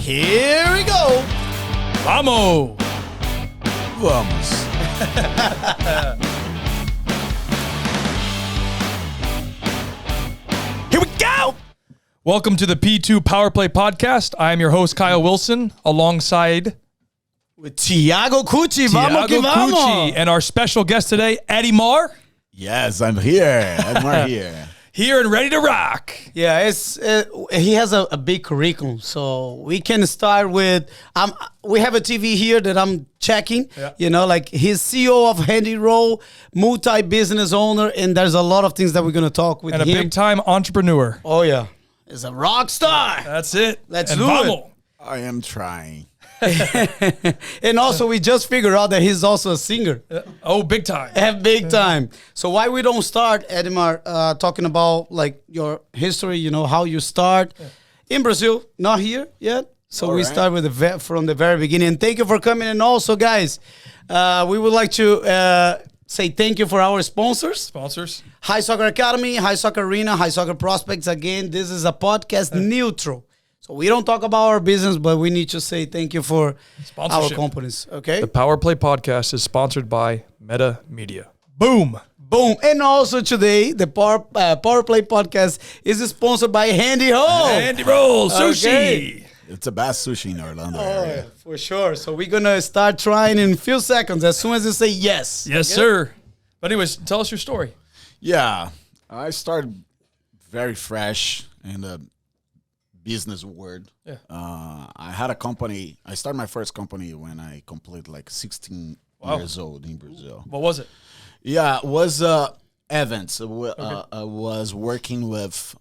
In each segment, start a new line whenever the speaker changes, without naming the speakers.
Here we go.
Vamos.
Vamos.
Here we go.
Welcome to the P2 Power Play Podcast. I am your host, Kyle Wilson, alongside
With Thiago Cucci. Vamos que
Thiago
vamos.
Cucci, and our special guest today, Edmar,
Yes, I'm here. Edmar here.
here and ready to rock.
Yeah, he has a big curriculum, so we can start with. We have a TV here that I'm checking.
Yeah.
You know, like he's CEO of Handy Roll, multi-business owner, and there's a lot of things that we're gonna talk with
And a
him.
big-time entrepreneur.
Oh yeah, he's a rock star.
That's it.
Let's
and
do
vamos.
I am trying.
And also, we just figured out that he's also a singer.
Oh, big time.
Big time. So why we don't start, Edmar, talking about like your history, you know, how you start in Brazil, not here yet. So we
right.
start with from the very beginning. And thank you for coming. And also, guys, we would like to say thank you for our sponsors.
Sponsors.
High Soccer Academy, High Soccer Arena, High Soccer Prospects. Again, this is a podcast neutral. So we don't talk about our business, but we need to say thank you for our
Sponsorship.
companies. Okay?
The Power Play Podcast is sponsored by Meta Media. Boom.
Boom. And also today, the Power Play Podcast is sponsored by Handy Home.
Andy Roll, Sushi.
Okay.
It's the best sushi in Orlando
Oh,
area.
yeah, for sure. So we're going to start trying in a few seconds as soon as you say yes.
Yes, sir. But anyways, tell us your story.
Yeah, I started very fresh in the business world.
Yeah.
I had a company. I started my first company when I completed like 16 years old in Brazil.
What was it?
Yeah, it was events. I was working with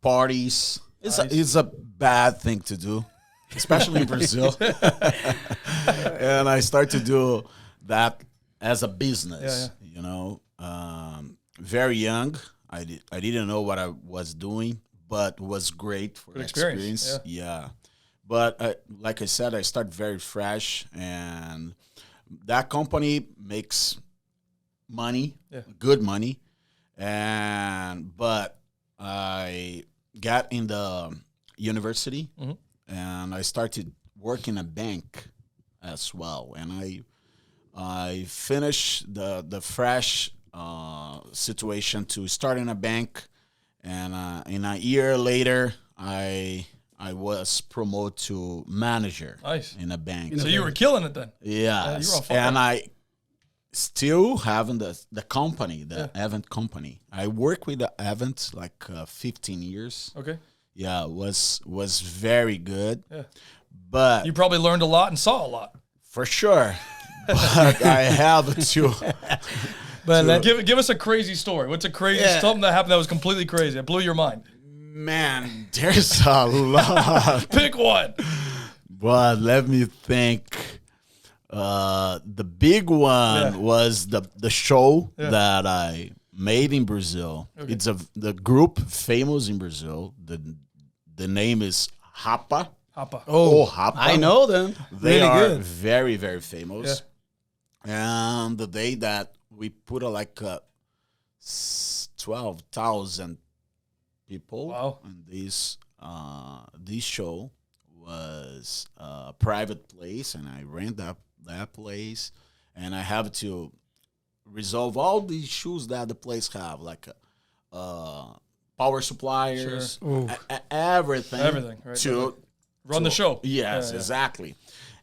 parties. It's a bad thing to do, especially in Brazil. And I started to do that as a business. You know, very young. I didn't know what I was doing, but was great for the experience. Yeah. But like I said, I started very fresh, and that company makes money, good money, but I got in the university, and I started working a bank as well, and I finished the fresh situation to start in a bank, and in a year later, I was promoted to manager in a bank.
So you were killing it then?
Yes,
you were on fire.
and I still having the company, the event company. I work with the events like 15 years.
Okay.
Yeah, was very good.
Yeah.
But
You probably learned a lot and saw a lot.
for sure, but I have to.
But
Give us a crazy story. What's a crazy something that happened that was completely crazy? It blew your mind.
Man, there's a lot.
Pick one.
But let me think. The big one was the show that I made in Brazil. Okay. It's the group famous in Brazil. The name is Rapa.
Hoppa.
oh,
Rapa.
I know them.
They
really
are
good.
very, very famous. And the day that we put like 12,000 people in this show was a private place, and I rent that place, and I have to resolve all the issues that the place have, like power suppliers, everything
right,
to
run the show.
Yes, exactly.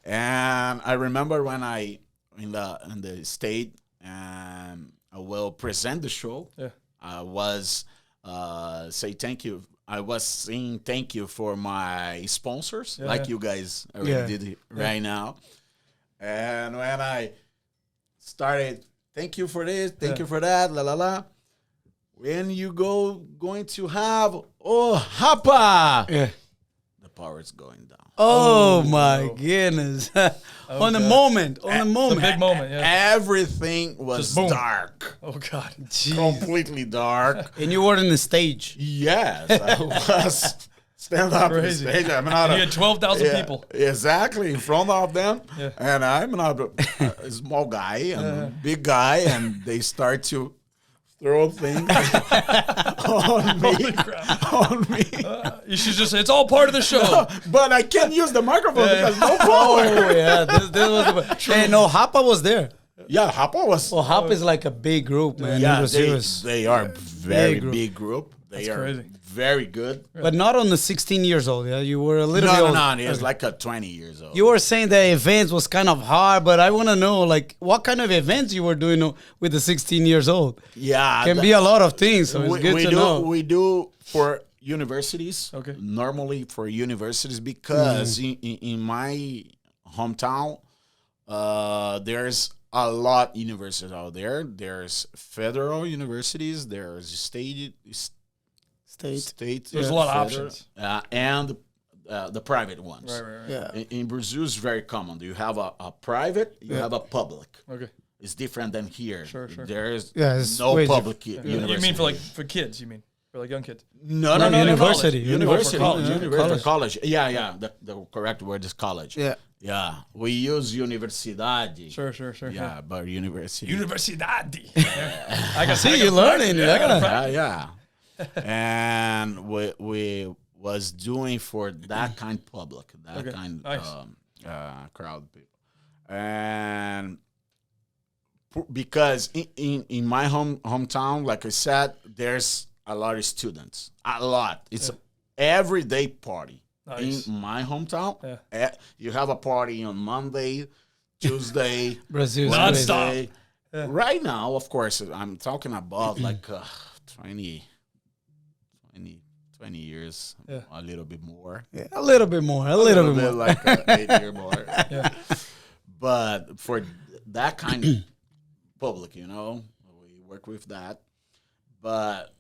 And I remember when I in the state, and I will present the show. Yeah. I was say thank you. I was saying thank you for my sponsors, you guys already did right now. And when I started, thank you for this, thank you for that, la la la. When you going to have Rapa, the power is going down.
Oh my goodness. On the moment.
The big moment,
Everything was dark.
Oh, God.
Completely dark.
And you were on the stage.
Yes, I was stand up on the stage. I'm not
you had 12,000 people.
Exactly, in front of them. Yeah. And I'm not a small guy, I'm a big guy, and they start to throw things on me.
Holy crap.
On me.
You should just say it's all part of the show.
But I can't use the microphone because no power.
Oh yeah, this was the. Hey, no, Hapa was there.
Yeah, Hapa was.
Well, Hapa is like a big group, man.
yeah,
in Brazil.
they are very
group.
big group. They
That's
are
crazy.
very good.
But not on the 16 years old. Yeah, you were a little bit
No,
old.
no, no. It's like a 20 years old.
You were saying the events was kind of hard, but I want to know like what kind of events you were doing with the 16 years old.
Yeah,
Can be a lot of things, so it's good to know.
We do for universities.
Okay.
Normally for universities because in my hometown, there's a lot of universities out there. There's federal universities. There's state.
There's a lot of
federal,
options.
and the private ones.
Right.
Yeah.
In Brazil, it's very common. You have a private, you have a public.
Okay.
It's different than here.
Sure.
There's
it's
no
way
public
You
university.
mean for kids? You mean for like young kids?
No,
University.
University.
College.
University. College. Yeah. The correct word is college.
Yeah.
Yeah. We use universidade.
Sure.
Yeah, but university.
Universidade. I got
See, you're learning.
Yeah. And we was doing for that kind of public, that kind
Nice.
crowd of people. And because in my hometown, like I said, there's a lot of students. A lot. It's everyday party.
Nice.
In my hometown,
Yeah.
you have a party on Monday, Tuesday,
Brazil
Non-stop.
Wednesday. Right now, of course, I'm talking about like 20 years, a little bit more.
Yeah, a little bit more. A little bit more.
Like 8 year more.
Yeah.
But for that kind of public, we work with that. But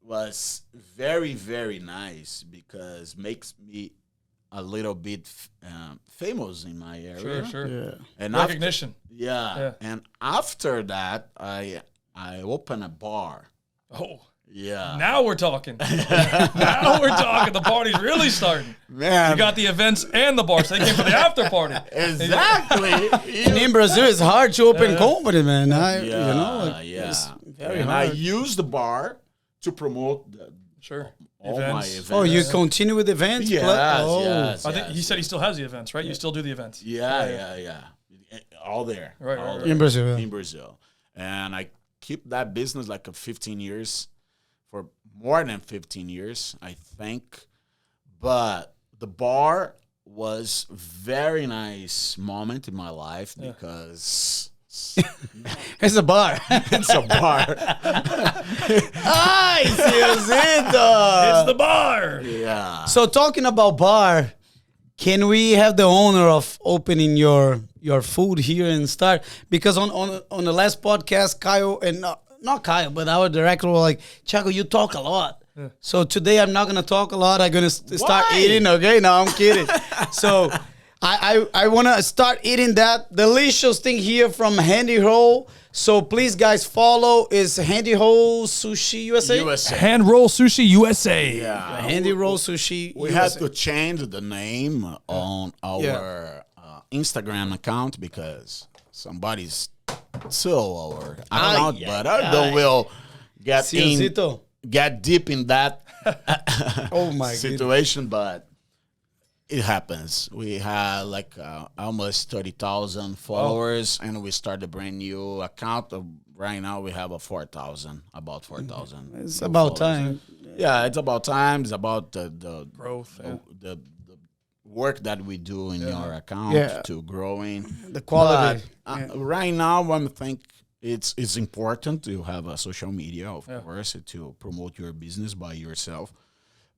was very, very nice because makes me a little bit famous in my area.
Sure.
Yeah.
And
Recognition.
yeah. And after that, I opened a bar.
Oh.
Yeah.
Now we're talking. Now we're talking. The party's really starting.
Man.
You got the events and the bars. They came for the after party.
Exactly.
And in Brazil, it's hard to open company, man.
Yeah.
It's very
And
hard.
I use the bar to promote
Sure.
all my
Events.
events.
Oh, you continue with events?
Yes, yes.
I think he said he still has the events, right? You still do the events.
Yeah. All there.
Right,
all
right.
there.
In Brazil, yeah.
In Brazil. And I keep that business like 15 years, for more than 15 years, I think. But the bar was very nice moment in my life because
It's a bar.
it's a bar.
Ay, Ciosito.
It's the bar.
Yeah.
So talking about bar, can we have the honor of opening your food here and start? Because on the last podcast, Kyle and not Kyle, but our director was like, Chaco, you talk a lot. So today I'm not gonna talk a lot. I'm gonna start
Why?
eating. Okay, no, I'm kidding. So I wanna start eating that delicious thing here from Handy Roll. So please, guys, follow is Handy Roll Sushi USA.
USA.
Hand roll sushi USA.
Yeah.
Handy Roll Sushi.
We
USA.
had to change the name on our Instagram account because somebody's stole our account, but I don't will get deep in that
Oh my
situation, but it happens. We had like almost 30,000 followers, and we started a brand new account. Right now, we have about 4,000.
It's about time.
Yeah, it's about time. It's about the
Growth.
the work that we do in your account to growing
The quality.
But, right now, I think it's important to have a social media, of course, to promote your business by yourself.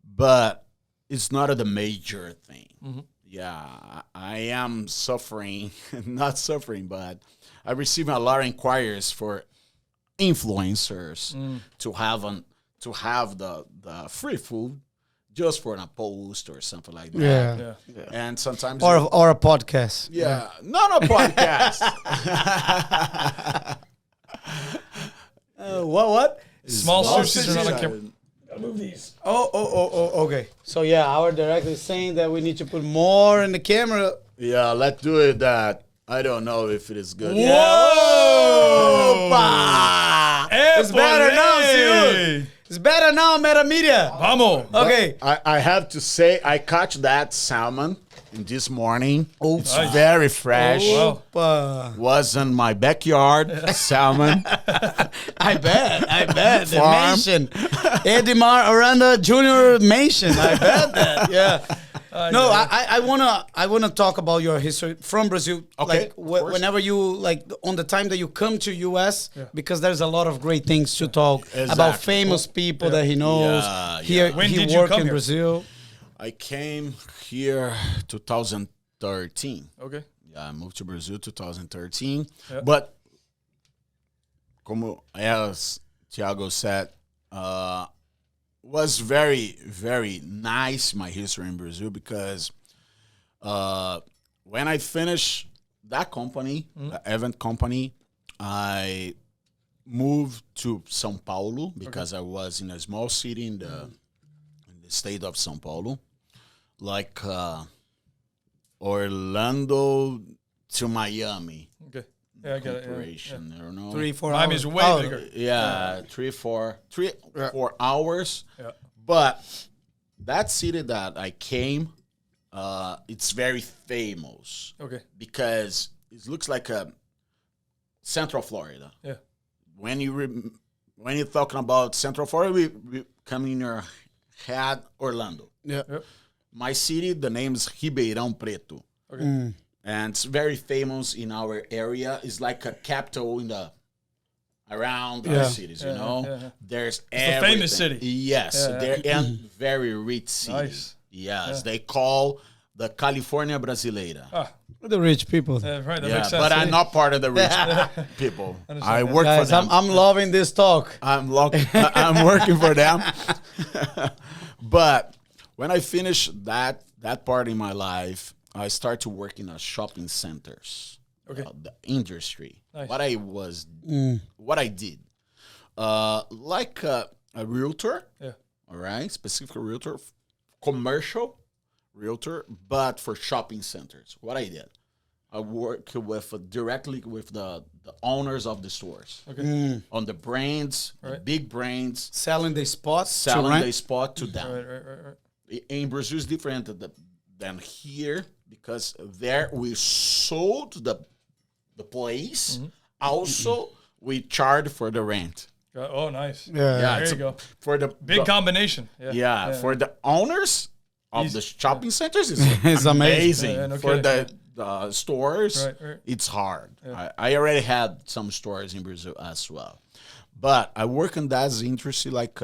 But it's not the major thing.
Mm-hmm.
Yeah, I am suffering, not suffering, but I receive a lot of inquiries for influencers to have the free food just for a post or something like that.
Yeah.
And sometimes
Or a podcast.
not a podcast.
What?
Small sushis are not on
sushi.
camera. Gotta move these.
Oh, okay. So yeah, our director is saying that we need to put more in the camera.
Yeah, let's do it that I don't know if it is good.
Whoa!
Opa! It's better now, senhor. It's better now, Meta Media.
Vamos.
Okay.
I have to say, I caught that salmon this morning.
Oh,
it's very fresh.
Opa.
Was in my backyard, salmon.
I bet. The
Farm.
mansion. Edmar Jr. mansion. I bet that. Yeah. No, I wanna talk about your history from Brazil.
Okay,
Like whenever you like on the time that you come to US, because there's a lot of great things to talk about famous people that he knows. Here,
When
he
did you
worked
come
in
here?
Brazil.
I came here 2013.
Okay.
Yeah, I moved to Brazil 2013. But como as Thiago said, was very, very nice, my history in Brazil, because when I finished that company, the event company, I moved to São Paulo because I was in a small city in the state of São Paulo, like Orlando to Miami.
Okay. Yeah, I get it.
Operation, I don't know.
3-4
Miami's
hours.
way bigger.
Yeah, 4 hours.
Yeah.
But that city that I came, it's very famous
Okay.
because it looks like a Central Florida.
Yeah.
When you're talking about Central Florida, we come in your head Orlando.
Yeah.
Yep.
My city, the name is Ribeirão Preto.
Okay.
And it's very famous in our area. It's like a capital in the around our cities, you know.
Yeah.
There's
a famous
everything.
city.
Yes, they're a very rich city.
Nice.
Yes, they call the California Brasileira.
The rich people.
Right. That
Yeah,
makes sense.
but I'm not part of the rich people. I work
Guys,
for them.
I'm loving this talk.
I'm working for them. But when I finished that part in my life, I started to work in a shopping centers.
Okay.
The industry.
Nice.
What I did. Like a realtor.
Yeah.
All right. Specific realtor. Commercial realtor, but for shopping centers. What I did. I work directly with the owners of the stores.
Okay.
On the brands, the big brands.
Selling the spots.
Selling the spot to them.
Right.
In Brazil is different than here because there we sold the place. Also, we charge for the rent.
Oh, nice.
Yeah.
There you go.
For the
Big combination. Yeah.
for the owners of the shopping centers,
It's amazing.
Yeah, no
For
kidding.
the stores,
Right.
it's hard. I already had some stores in Brazil as well. But I work in that industry like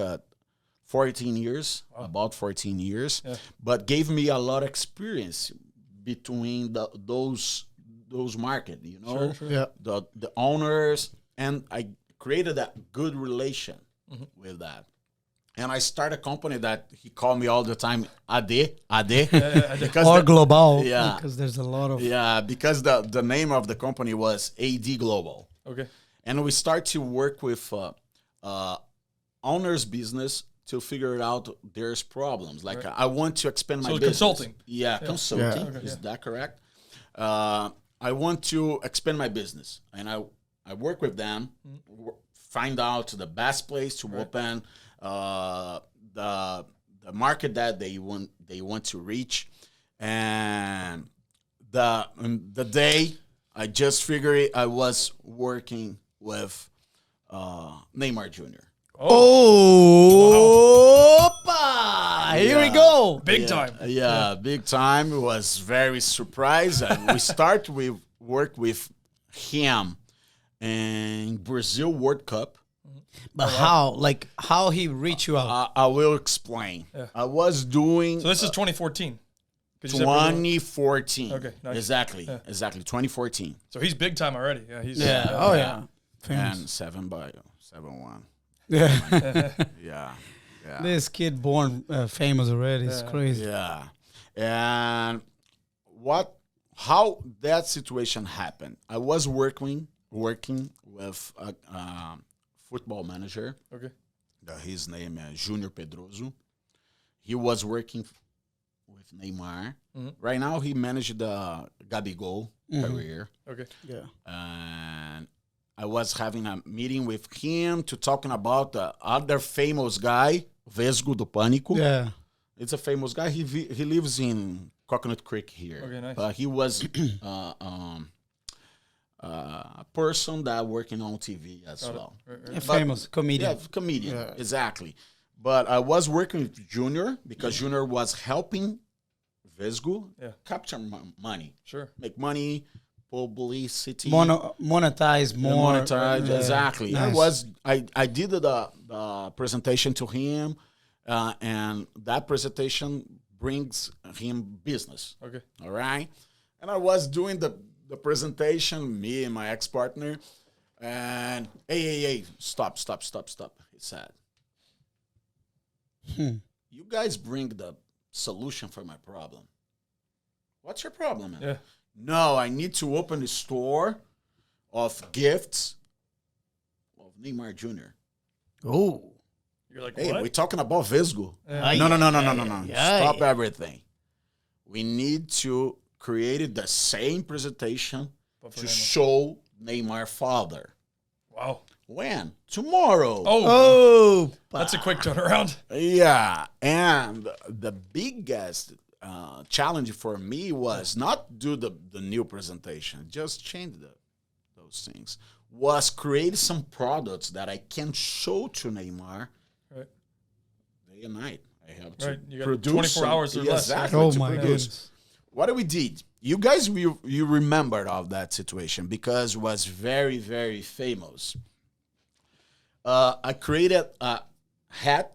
14 years, about 14 years, but gave me a lot of experience between those market, you know,
Sure.
Yeah.
the owners, and I created a good relation with that. And I started a company that he called me all the time, AD, because
Or global.
Yeah.
Because there's a lot of.
yeah, because the name of the company was AD Global.
Okay.
And we start to work with owners' business to figure out there's problems. Like I want to expand my business.
Consulting.
Yeah, consulting.
Yeah.
Is that correct? I want to expand my business, and I work with them, find out the best place to open, the market that they want to reach, and the day I just figured I was working with Neymar Jr.
Opa! Here we
Yeah.
go.
Big time.
Yeah, big time. It was very surprised. We work with him in Brazil World Cup.
But how he reached you out?
I will explain. I was doing
So this is 2014. 'Cause you said Brazil-
2014.
Okay, nice.
Exactly. 2014.
So he's big time already. Yeah. He's
Oh yeah. Famous.
And 7-1.
Yeah.
Yeah. Yeah.
This kid born famous already. It's crazy.
Yeah. And how that situation happened. I was working with a football manager.
Okay.
His name is Junior Pedroso. He was working with Neymar. Right now, he managed the Gabigol career.
Okay.
Yeah.
And I was having a meeting with him to talking about the other famous guy, Vesgo do Pânico.
Yeah.
It's a famous guy. He lives in Coconut Creek here.
Okay, nice.
But he was a person that working on TV as well.
A famous comedian.
Yeah, comedian. Yeah. Exactly. But I was working with Junior because Junior was helping Vesgo capture money.
Sure.
Make money, publicity.
Monetize more.
Monetize, exactly.
Nice.
I did the presentation to him, and that presentation brings him business.
Okay.
All right. And I was doing the presentation, me and my ex-partner, and hey, stop. He said, you guys bring the solution for my problem. What's your problem, man?
Yeah.
No, I need to open a store of gifts of Neymar Jr.
Oh.
You're like,
Hey,
what?
we're talking about Vesgo.
Yeah.
No.
Yeah.
Stop everything. We need to create the same presentation
But for
to
Neymar.
show Neymar father.
Wow.
When? Tomorrow.
Oh.
That's a quick turnaround.
Yeah. And the biggest challenge for me was not do the new presentation, just change those things. Was create some products that I can show to Neymar
Right.
day and night. I have to
You got
produce
24 hours or less.
exactly,
Oh
to
my
produce.
goodness.
What we did, you guys, you remembered of that situation because it was very, very famous. I created a hat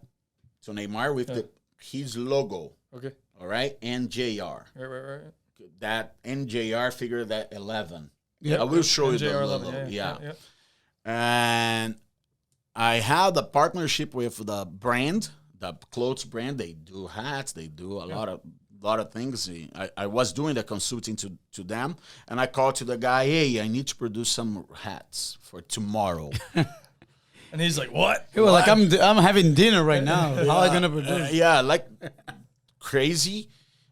to Neymar with his logo.
Okay.
All right, NJR.
Right.
That NJR figure, that 11.
Yeah.
I will show you the
NJR
logo.
11,
Yeah. And I had a partnership with the brand, the clothes brand. They do hats. They do a lot of things. I was doing the consulting to them, and I called to the guy, hey, I need to produce some hats for tomorrow.
And he's like, what?
He was like, I'm having dinner right now. How am I gonna produce?
Yeah, like crazy.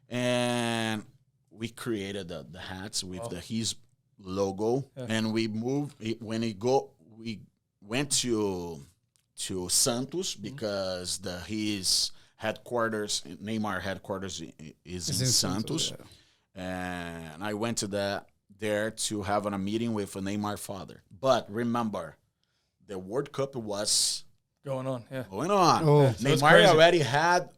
And we created the hats with his logo, and we moved. We went to Santos because his headquarters, Neymar headquarters, is in Santos. And I went to there to have a meeting with a Neymar father. But remember, the World Cup was
Going on. Yeah.
going on.
Oh.
So it's
Neymar
crazy.
already had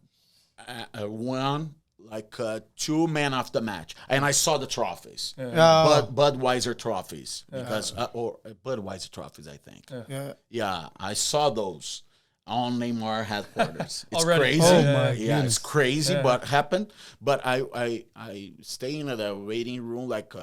won like 2 men of the match, and I saw the trophies. Budweiser trophies because or Budweiser trophies, I think. Yeah, I saw those on Neymar headquarters. It's
Already.
crazy.
Oh my
Yeah,
goodness.
it's crazy what happened. But I stay in the waiting room like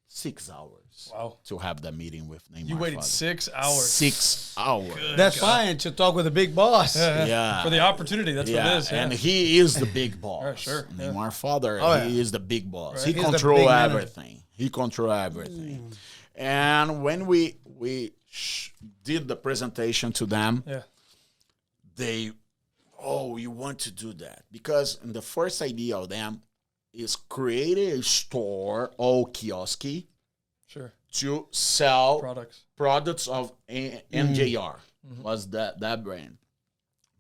6 hours.
Wow.
To have that meeting with Neymar.
You waited
father.
6 hours.
6 hours.
That's fine to talk with the big boss.
Yeah.
For the opportunity. That's what it is. Yeah.
And he is the big boss.
Sure.
Neymar father, he is the big boss.
Right.
He
He's the
control
big man.
everything. He control everything. And when we did the presentation to them, they, you want to do that? Because the first idea of them is create a store, kiosk,
Sure.
to sell
Products.
of NJR was that brand.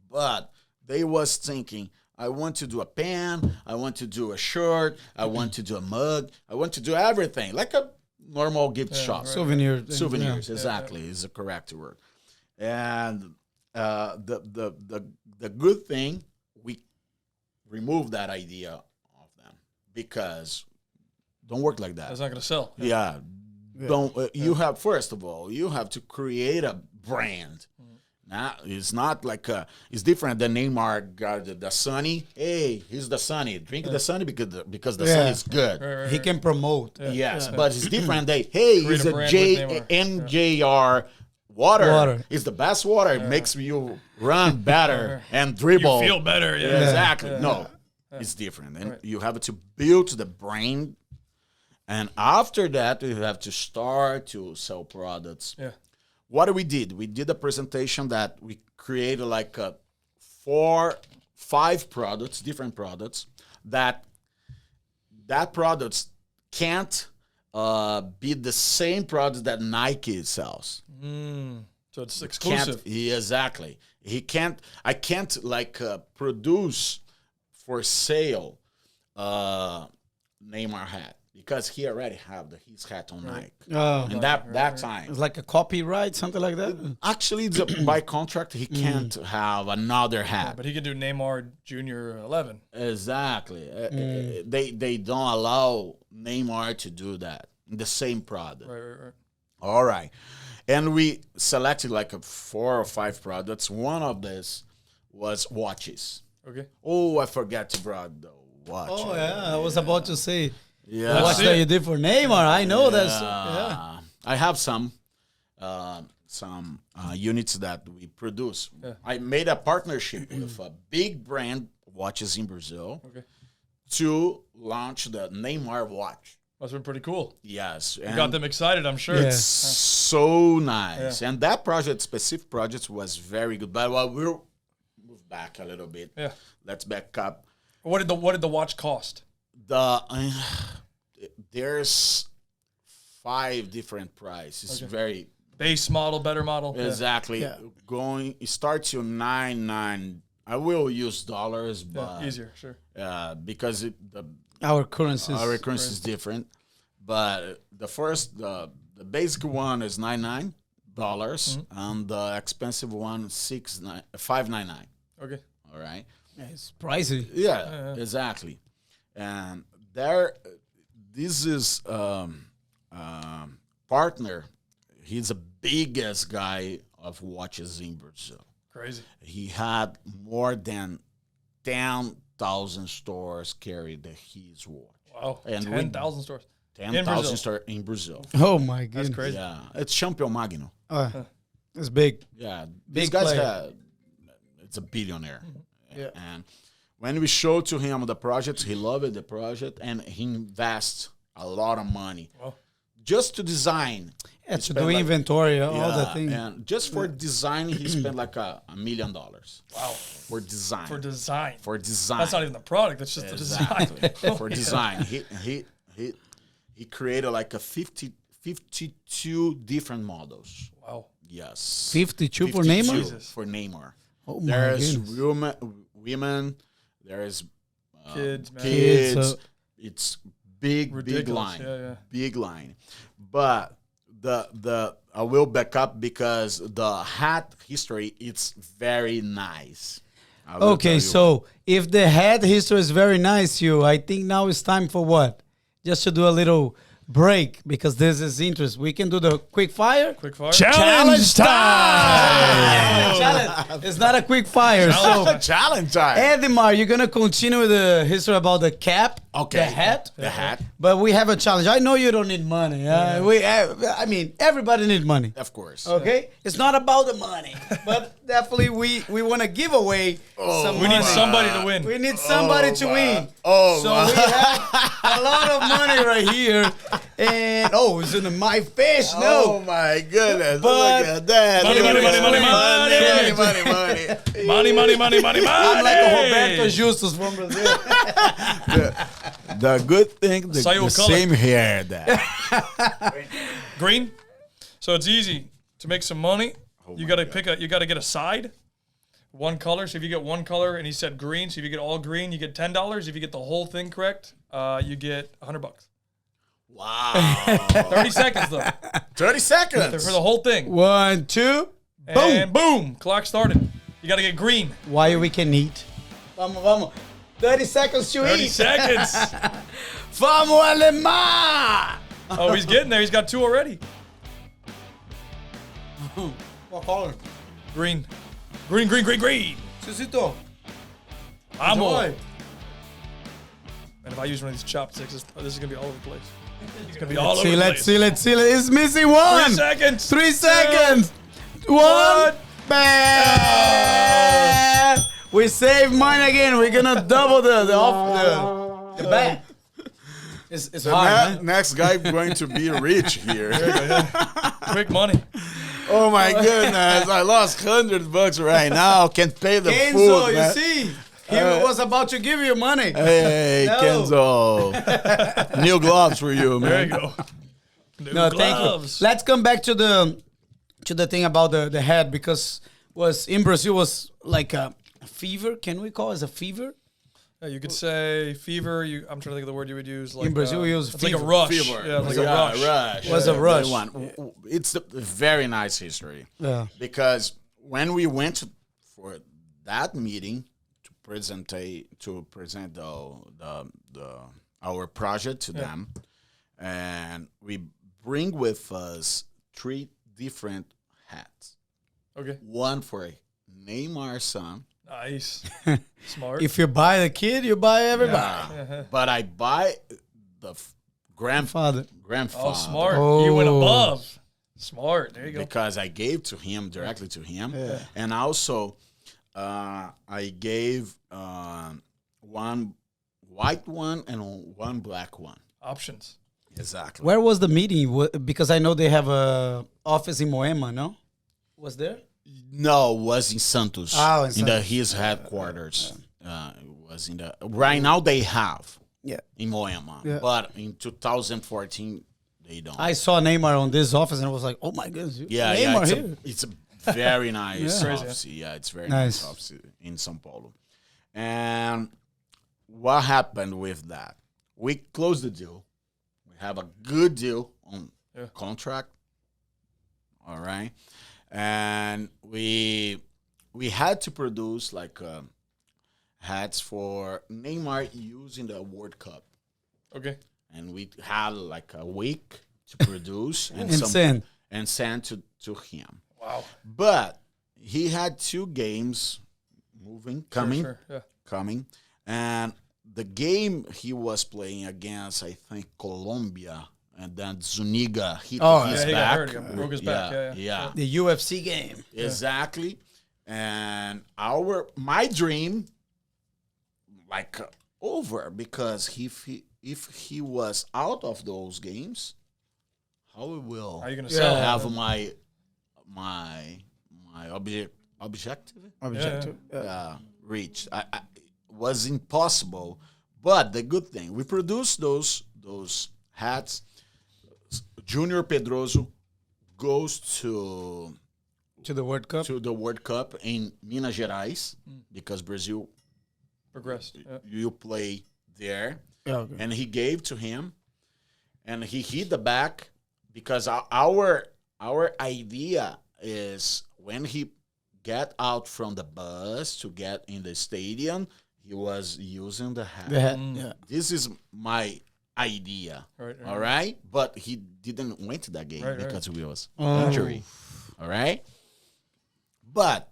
But they was thinking, I want to do a pen, I want to do a shirt, I want to do a mug, I want to do everything like a normal gift shop.
Souvenirs,
exactly, is the correct word. And the good thing, we removed that idea of them because don't work like that.
That's not going to sell.
Yeah. Don't you have, first of all, you have to create a brand. Now it's not like it's different than Neymar got the Sunny. Hey, he's the Sunny. Drink the Sunny because the Sunny is good.
Right.
He can promote.
Yes, but it's different. Hey, he's a
brand with Neymar.
NJR water. It's the best water. It makes you run better and dribble.
You feel better. Yeah.
Exactly. No, it's different. And you have to build the brand. And after that, you have to start to sell products.
Yeah.
What we did? We did a presentation that we created like 4, 5 products, different products. that products can't be the same product that Nike sells.
So it's exclusive.
Exactly. I can't produce for sale Neymar hat because he already have his hat on Nike.
Oh.
And that time.
It's like a copyright, something like that.
Actually, by contract, he can't have another hat.
But he can do Neymar Jr. 11.
Exactly. They don't allow Neymar to do that in the same product.
Right.
All right. And we selected 4 or 5 products. One of this was watches.
Okay.
Oh, I forgot to bring the watch.
Oh, yeah. I was about to say.
Yeah.
The watch that you did for Neymar. I know that's. Yeah.
I have some units that we produce. Yeah. I made a partnership with a big brand watches in Brazil to launch the Neymar watch.
Must have been pretty cool.
Yes.
You got them excited, I'm sure.
It's so nice. Yeah. And that specific project was very good. But we'll move back a little bit.
Yeah.
Let's back up.
What did the watch cost?
There's 5 different prices. It's very
base model, better model.
Exactly. Yeah. It starts to $99. I will use dollars, but
easier, sure.
Because
our currency
is different. But the basic one is $99, and the expensive one $5.99. Okay. All right.
Yeah, it's pricey.
Yeah, exactly. And this is partner. He's the biggest guy of watches in Brazil.
Crazy.
He had more than 10,000 stores carried his watch.
Wow. And 10,000 stores.
10,000 stores in Brazil.
Oh my goodness.
That's crazy.
Yeah. It's Champion Magno.
It's big.
Yeah.
Big
These guys it's a billionaire.
Yeah.
And when we showed to him the project, he loved the project and he invests a lot of money just to design.
Yeah, to do inventory, all the things.
And just for design, he spent $1 million. Wow. For design.
For design.
That's
not even the product. That's just the design.
For design. He created 52 different models.
Wow.
Yes.
52 for Neymar?
For Neymar.
Oh,
there's women. There's
kids.
It's big line.
Yeah.
Big line. But I will back up because the hat history, it's very nice.
Okay, so if the hat history is very nice, I think now it's time for what? Just to do a little break because this is interesting. We can do the quick fire.
Challenge time.
Challenge. It's not a quick fire.
Challenge time.
Edmar, you're gonna continue with the history about the cap, the hat, But we have a challenge. I know you don't need money. I mean, everybody needs money.
Of course.
Okay, it's not about the money, but definitely we want to give away some money.
We need somebody to win.
We need somebody to win.
So
we have a lot of money right here. And it's in my face. No.
Oh my goodness.
But
look at that.
Money.
I'm like a Roberto Justus from Brazil.
The good thing, the same hair.
Green. So it's easy to make some money. You gotta get a side. One color. So if you get one color and he said green, so if you get all green, you get $10. If you get the whole thing correct, you get $100.
Wow.
30 seconds though.
30 seconds
for the whole thing.
1, 2, boom.
And boom. Clock started. You gotta get green.
Why we can eat. Vamos. 30 seconds to
30
eat.
30 seconds.
Vamos, Alemán.
Oh, he's getting there. He's got 2 already.
What color?
Green.
Susito.
Vamos. And if I use one of these chopsticks, this is going to be all over the place. It's going to be all over the place.
Let's see. It's missing 1.
3 seconds.
3 seconds. 1. Bang. We save money again. We're going to double the bet. It's hard,
next guy going to be rich here.
Quick money.
Oh my goodness! I lost $100 right now. Can't pay the
Kenzo,
food,
you
man.
see? He was about to give you money.
Hey,
No.
Kenzo. New gloves for you, man.
There you go. New
No,
gloves.
thank you. Let's come back to the thing about the head, because was in Brazil was like a fever. Can we call it a fever?
Yeah, you could say fever. I'm trying to think of the word you would use. Like,
In Brazil, we use
it's like a
fever.
rush.
Fever.
Yeah, like a rush.
Was a rush.
It's a very nice history.
Yeah.
Because when we went for that meeting to present our project to them, and we bring with us 3 different hats.
Okay.
One for Neymar's son.
Nice. Smart.
If you buy the kid, you buy everybody.
Yeah. But I buy the grandfather.
Oh, smart.
Oh.
You went above. Smart. There you go.
Because I gave to him, directly to him. Yeah. And also, I gave one white one and one black one.
Options.
Exactly.
Where was the meeting? Because I know they have a office in Moema, no? Was there?
No, it was in Santos.
Oh, in Santos.
His headquarters. It was in the. Right now they have.
Yeah.
In Moema.
Yeah.
But in 2014, they don't.
I saw Neymar on this office and I was like, oh my goodness.
Yeah,
Neymar
yeah.
here.
It's a very nice
Yeah.
office. Yeah, it's very
Nice.
nice office in São Paulo. And what happened with that? We closed the deal. We have a good deal on contract. All right. And we had to produce like hats for Neymar using the World Cup.
Okay.
And we had like a week to produce and send to him.
Wow.
But he had 2 games coming. And the game he was playing against, I think, Colombia, and then Zuniga hit his
he
back.
got hurt. Broke his back. Yeah.
The UFC game.
Exactly. And my dream, like, over, because if he was out of those games, how will
How are you gonna sell?
have my objective reached? I was impossible. But the good thing, we produced those hats. Junior Pedroso goes to
the World Cup.
To the World Cup in Minas Gerais, because Brazil
Progressed. Yeah.
you play there.
Okay.
And he gave to him, and he hit the back, because our idea is when he get out from the bus to get in the stadium, he was using the hat.
Yeah.
This is my idea.
Right.
All right? But he didn't went to that game because he was
Oh.
injury. All right? But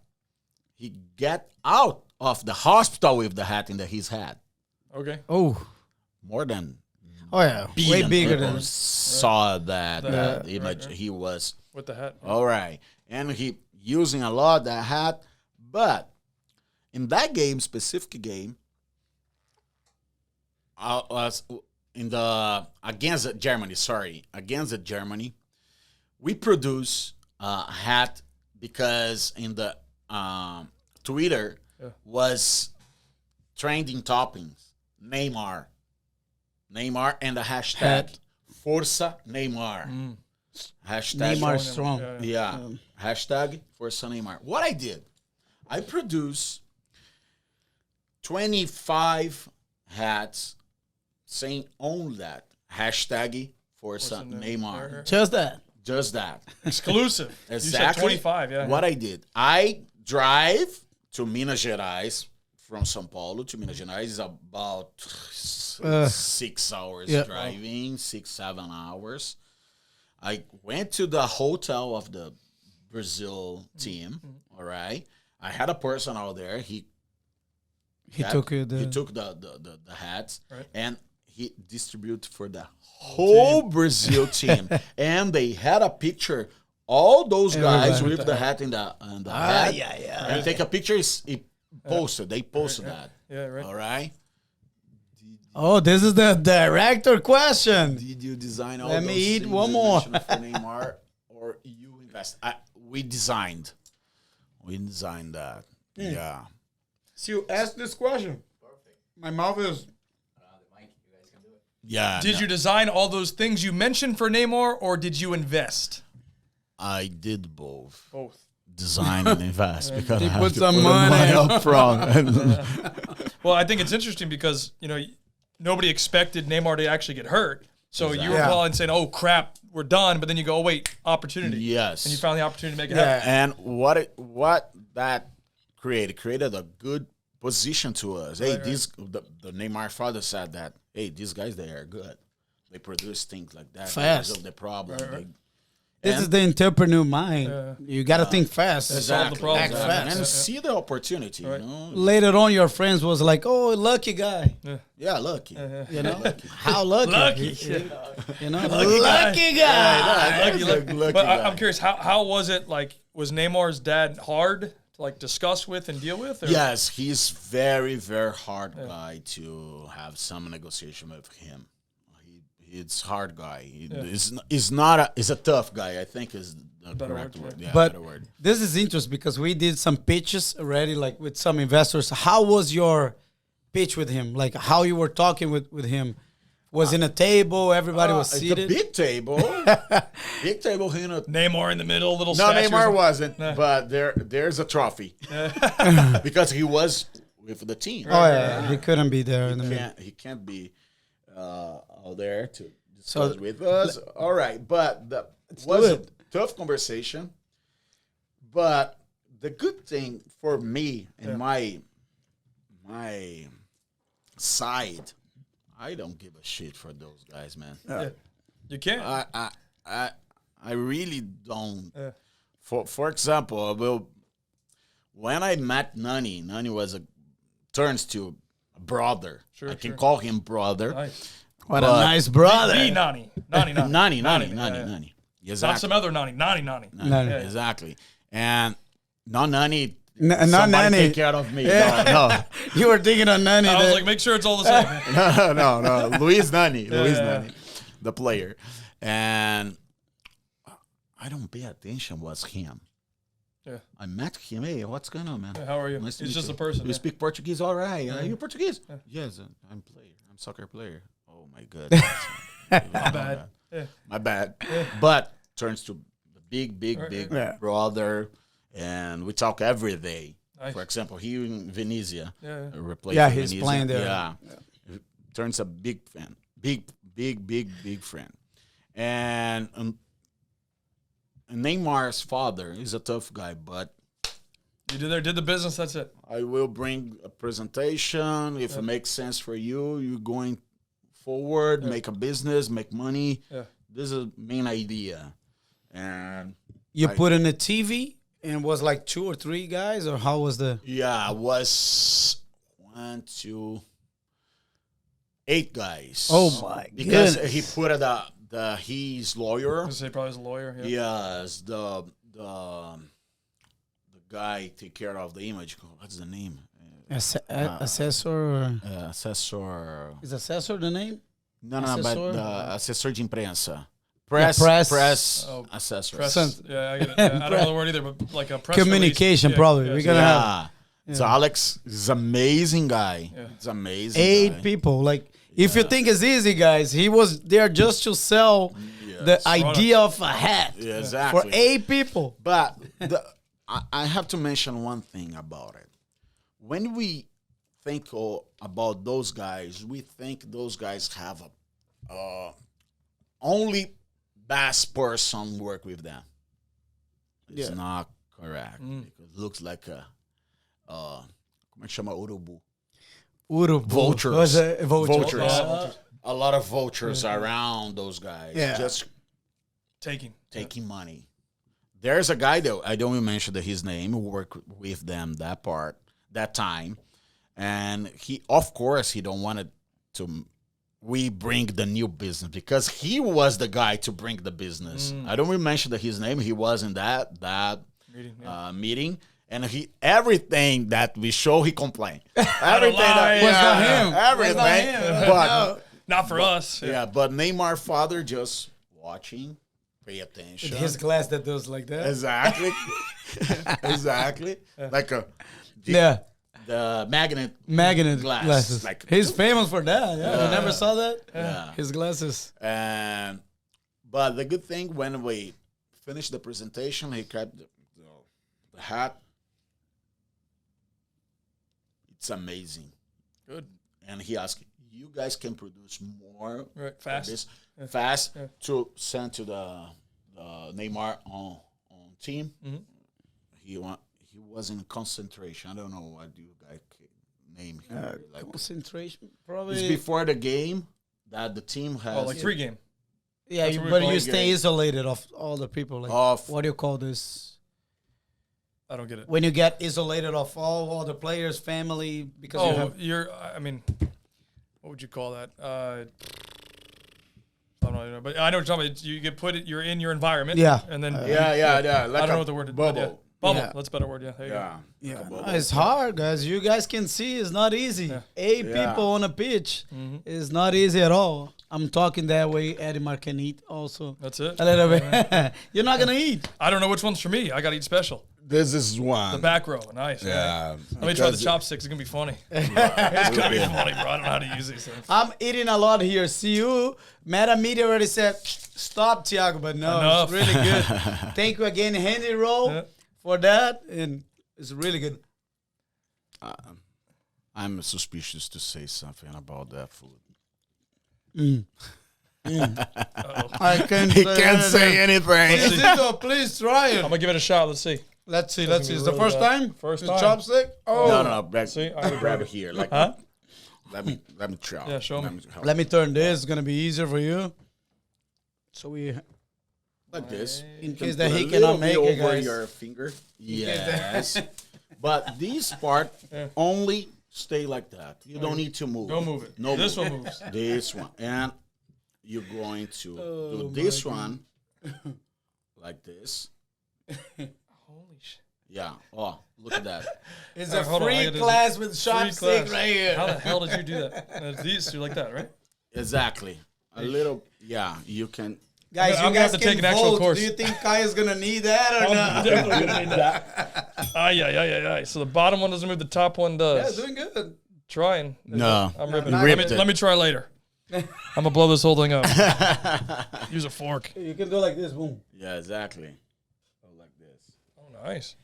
he get out of the hospital with the hat in his head.
Okay.
Oh.
More than
Oh yeah. Way
billion
bigger
people
than.
saw that
That
image.
right.
He was
With the hat.
all right, and he using a lot that hat. But in that game, specific game, was in the against Germany, we produce a hat because in the Twitter was trending toppings Neymar, and the hashtag Força Neymar. Hashtag
Neymar strong.
Yeah. Hashtag Força Neymar. What I did, I produced 25 hats saying on that hashtag Força Neymar.
Just that.
Exclusive.
Exactly.
You said 25, yeah.
What I did, I drive to Minas Gerais from São Paulo to Minas Gerais is about 6 hours driving, 6-7 hours. I went to the hotel of the Brazil team. All right, I had a person out there. He took the hats and he distributed for the whole Brazil team, and they had a picture. All those guys with the hat in the hat. And take a picture. They posted that.
Yeah, right.
All right.
Oh, this is the director question.
Did you design all
Let
those
me eat
things
one
you
more.
mentioned for Neymar, or you invest? We designed that. Yeah.
So you ask this question. My mouth is.
Yeah.
Did you design all those things you mentioned for Neymar, or did you invest?
I did both.
Both.
Design and invest because I have
put
to
some
put
money.
up front.
Well, I think it's interesting because, nobody expected Neymar to actually get hurt. So you were
Yeah.
calling saying, oh, crap, we're done. But then you go, oh, wait, opportunity.
Yes.
And you found the opportunity to make it happen.
And what that created a good position to us. Hey, the Neymar father said that, hey, these guys, they are good. They produce things like that.
Fast.
They resolve the problem.
Right.
This is the entrepreneur mind. You got to think fast.
Solve the problem.
Act fast.
And see the opportunity.
Right.
Later on, your friends was like, "Oh, lucky guy."
Yeah, lucky.
You know, how lucky?
Lucky.
You know,
Lucky
guy.
Lucky. But I'm curious, how was it like? Was Neymar's dad hard to like discuss with and deal with? Or?
Yes, he's very, very hard guy to have some negotiation with him. It's hard guy. He's a tough guy. I think is the correct word. Yeah,
But
better word.
this is interesting because we did some pitches already, like with some investors. How was your pitch with him? Like how you were talking with him? Was in a table, everybody was
The
seated.
big table. Big table here.
Neymar in the middle, little
No,
statues.
Neymar wasn't. But there's a trophy because he was with the team.
Oh yeah, he couldn't be there in the middle.
He can't be out there to discuss with us. All right, but that was a tough conversation. But the good thing for me and my side, I don't give a shit for those guys, man.
You can't.
I really don't. For example, when I met Nani was turns to a brother.
Sure,
I can
sure.
call him brother.
Nice.
What a nice brother.
The Nani.
Nani. Exactly.
Not some other Nani. Nani.
Nani.
Exactly. And not Nani.
Not
Somebody
Nani.
take care of me. No.
You were thinking of Nani.
I was like, make sure it's all the same.
No. Luis Nani. Nani, the player. And I don't pay attention what's him.
Yeah.
I met him. Hey, what's going on, man?
How are you?
Nice to
He's
meet
just
you.
a person.
You speak Portuguese? All right. Are you Portuguese? Yes, I'm player. I'm soccer player. Oh, my God. My
bad. Yeah.
My bad. But turns to the big
Yeah.
brother. And we talk every day.
Nice.
For example, he in Venezia.
Yeah.
Yeah, he's playing there.
Yeah. Turns a big fan. Big friend. And Neymar's father is a tough guy, but
You did the business, that's it.
I will bring a presentation. If it makes sense for you, you're going forward, make a business, make money.
Yeah.
This is the main idea. And
You put in a TV and was like 2 or 3 guys, or how was the?
yeah, it was 1, 2, 8 guys.
Oh my
Because
goodness.
he put his lawyer.
I was say probably as a lawyer. Yeah.
Yes, the guy take care of the image. What's the name?
Assessor. Or...
Assessor.
Is assessor the name?
Não,
Assessor?
but the assessor de imprensa.
Press.
Assessor.
Press. Yeah, I get it. Yeah, I don't know the word either, but like a press
Communication,
release.
probably. We're gonna have
Yeah. So Alex is amazing guy.
Yeah.
It's amazing.
8
guy.
people. Like, if you think it's easy, guys, he was there just to sell the idea of a hat
Yeah, exactly.
for 8 people.
But I have to mention one thing about it. When we think about those guys, we think those guys have only best person work with them. It's not correct. Because it looks like a como é que chama? Urubu.
Urubu.
Vultures.
Was it vultures?
Vultures. A lot of vultures around those guys.
Yeah.
Just
Taking
money. There's a guy though, I don't even mention his name, who worked with them that time. And he don't want it to we bring the new business because he was the guy to bring the business. I don't even mention his name. He was in that meeting. And everything that we show, he complained. Everything that
Was
not him.
Everything. But
not for us.
yeah, but Neymar father just watching, pay attention.
His glass that does like that.
Exactly. Exactly. Like a
Yeah.
the magnet
glasses.
Like,
He's famous for that. Yeah, you never saw that.
Yeah.
His glasses.
And but the good thing when we finished the presentation, he grabbed the hat. It's amazing.
Good.
And he asked, "You guys can produce more
fast,
this fast to send to the Neymar on team."
Mm-hmm.
He was in concentration. I don't know what you guys name him.
Concentration, probably.
It's before the game that the team has.
Oh, like pre-game.
Yeah, but you stay isolated of all the people. Like, what do you call this?
I don't get it.
When you get isolated of all the players, family, because
I mean, what would you call that? I don't know, but I know what you're talking about. You get you're in your environment.
Yeah.
And then
Like
I don't know what the word is.
Bubble.
Bubble.
Yeah.
That's a better word. Yeah. There you go.
Yeah.
It's hard, guys. You guys can see it's not easy.
Yeah.
8 people on a pitch is not easy at all. I'm talking that way. Edmar can eat also.
That's it.
A little bit. You're not gonna eat.
I don't know which one's for me. I got to eat special.
This is one.
The back row. Nice.
Yeah.
Let me try the chopsticks. It's going to be funny. It's going to be funny, bro. I don't know how to use these things.
I'm eating a lot here. See you. Meta Media already said, stop, Thiago, but no,
Enough.
it's really good. Thank you again, Henry Rowe, for that. And it's really good.
I'm suspicious to say something about that food.
I can't
He can't say anything.
Please try it.
I'm going to give it a shot. Let's see.
Let's see.
It's
the
really
first
bad.
time?
First
The
time.
chopstick? Oh.
No.
See, I would
Grab it here. Like,
Huh?
let me try.
Yeah, show me.
help.
Let me turn this. It's going to be easier for you. So
Like this.
in
You can
case that
put
he
a
cannot
little
make
bit
it,
over
guys.
your finger. Yes. But this part only stay like that. You don't need to move.
Don't move it.
No,
This
move.
one moves.
This one, and you're going to do this one like this.
Holy shit.
Yeah. Oh, look at that.
It's
Alright,
a
hold on, I
free
gotta
class
do-
with
Free
chopstick
class.
right here.
How the hell did you do that? These two like that, right?
Exactly. A little. Yeah. You can.
Guys,
I'm
you
gonna
guys
have to
can
take an actual
vote.
course.
Do you think Kai is going to need that or
I'm
not?
definitely going to need that. Ay. So the bottom one doesn't move, the top one
Yeah,
does.
doing good.
Trying.
No.
I'm ripping
You
it.
ripped it.
Let me try later. I'm going to blow this whole thing up. Use a fork.
You can do like this, boom.
Yeah. Exactly. Oh, like this.
Oh, nice.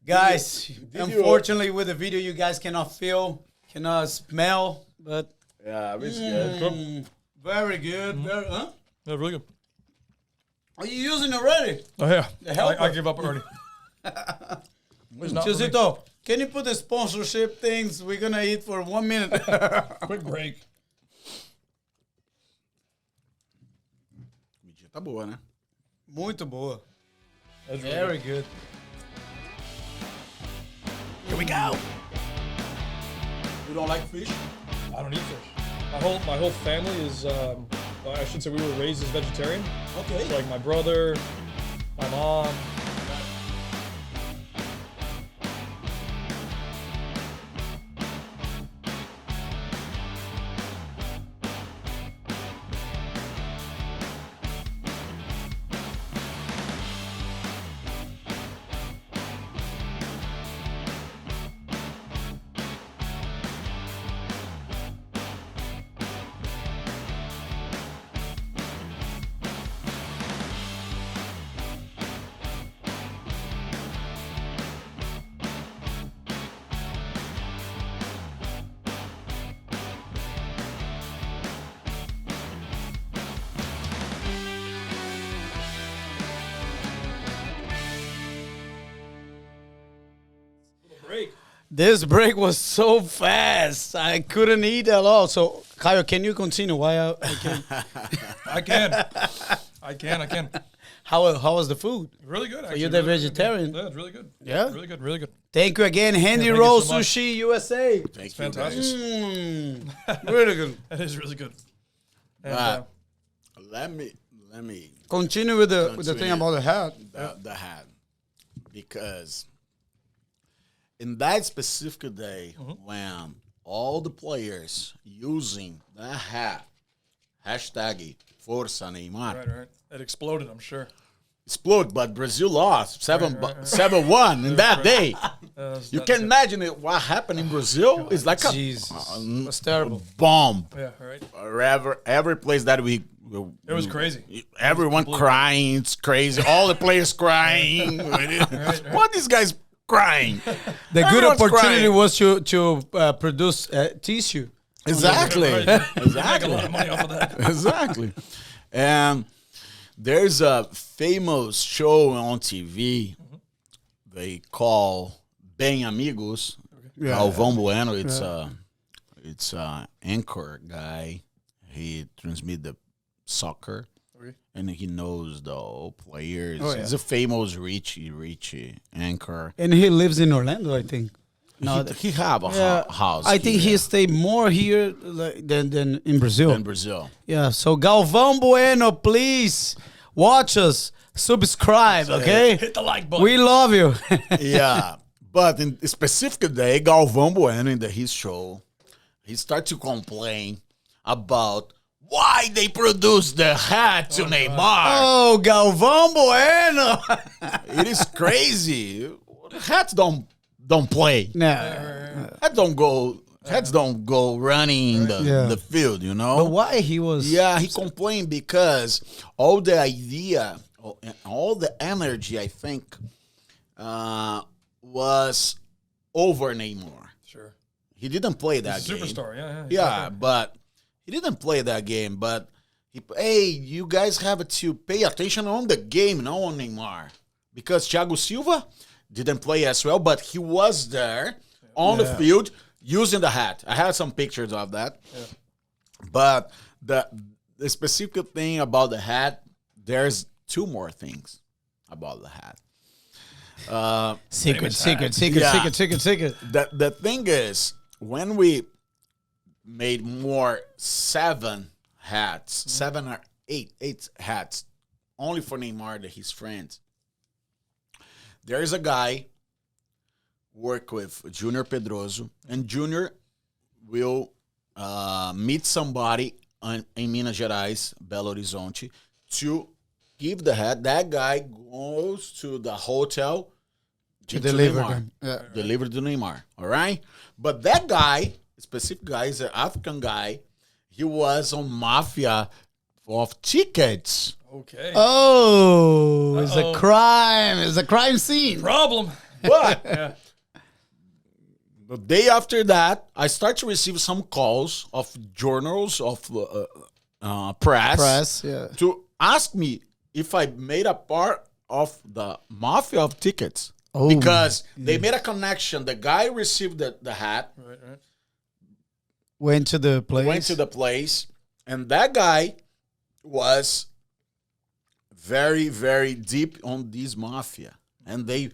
Guys, unfortunately with the video you guys cannot feel, cannot smell, but
Yeah. It's good.
very good. Very, huh?
Yeah, really good.
Are you using it already?
Oh, yeah.
helper.
I give up already. It's not for me.
Chusito, can you put the sponsorship things? We're going to eat for 1 minute.
Quick break.
Comidinha tá boa, né?
Muito boa.
That's really
Very good.
Here we go. You don't like fish?
I don't eat fish. My whole family is, I should say we were raised as vegetarian.
Okay.
So like my brother, my mom. Break.
This break was so fast. I couldn't eat at all. So, Caio, can you continue? Why I can?
I can.
How was the food?
Really good, actually.
you're the
Really good.
vegetarian?
Yeah, it's really good.
Yeah?
Really good.
Thank you again, Handy
thank you
Roll
so much.
Sushi USA.
Thank you,
fantastic.
guys.
Really good.
It is really good. And,
Let me
Continue with the thing
Continue.
about the hat.
the hat, because in that specific day when all the players using the hat hashtag Força Neymar,
right. It exploded, I'm sure.
explode, but Brazil lost 7-1 in that day. You can imagine what happened in Brazil. It's like a
It's terrible.
bomb.
Yeah, right.
Every place that we
It was crazy.
everyone crying. It's crazy. All the players crying. What these guys crying?
The good
Everyone's
opportunity
crying.
was to produce tissue.
Exactly.
Right. Make a
Exactly.
lot of money off of that.
Exactly. And there's a famous show on TV they call Bem Amigos. Galvão Bueno. It's a anchor guy. He transmits the soccer. And he knows the old players. He's a famous rich anchor.
And he lives in Orlando, I think. No,
He have a house.
I think
here
he stayed more here than in Brazil.
in Brazil.
Yeah, so Galvão Bueno, please watch us, subscribe, okay?
Hit the like button.
We love you.
Yeah. But in a specific day, Galvão Bueno in his show, he started to complain about why they produce the hat to Neymar.
Oh, Galvão Bueno.
It is crazy. Hats don't play.
Nah.
Hats don't go running in the field, you know?
But why he was...
Yeah, he complained because all the idea, all the energy, I think, was over Neymar.
Sure.
He didn't play that
He's a
game.
superstar, yeah.
Yeah, but he didn't play that game. But, hey, you guys have to pay attention on the game, not on Neymar. Because Thiago Silva didn't play as well, but he was there on the field using the hat. I have some pictures of that. Yeah. But the specific thing about the hat, there's two more things about the hat.
Secret.
The thing is, when we made more 7 or 8 hats, only for Neymar and his friends, there is a guy work with Junior Pedroso, and Junior will meet somebody in Minas Gerais, Belo Horizonte, to give the hat. That guy goes to the hotel to
deliver
Neymar.
them. Yeah.
Deliver to Neymar. All right? But that guy, specific guy, is an African guy. He was on mafia of tickets.
Okay.
Oh, it's a crime. It's a crime scene.
Problem.
But
Yeah.
the day after that, I start to receive some calls of journals, of press, to ask me if I made a part of the mafia of tickets.
Oh,
because they made a connection. The guy received the hat,
Right.
went to the place,
and that guy was very, very deep on this mafia. And the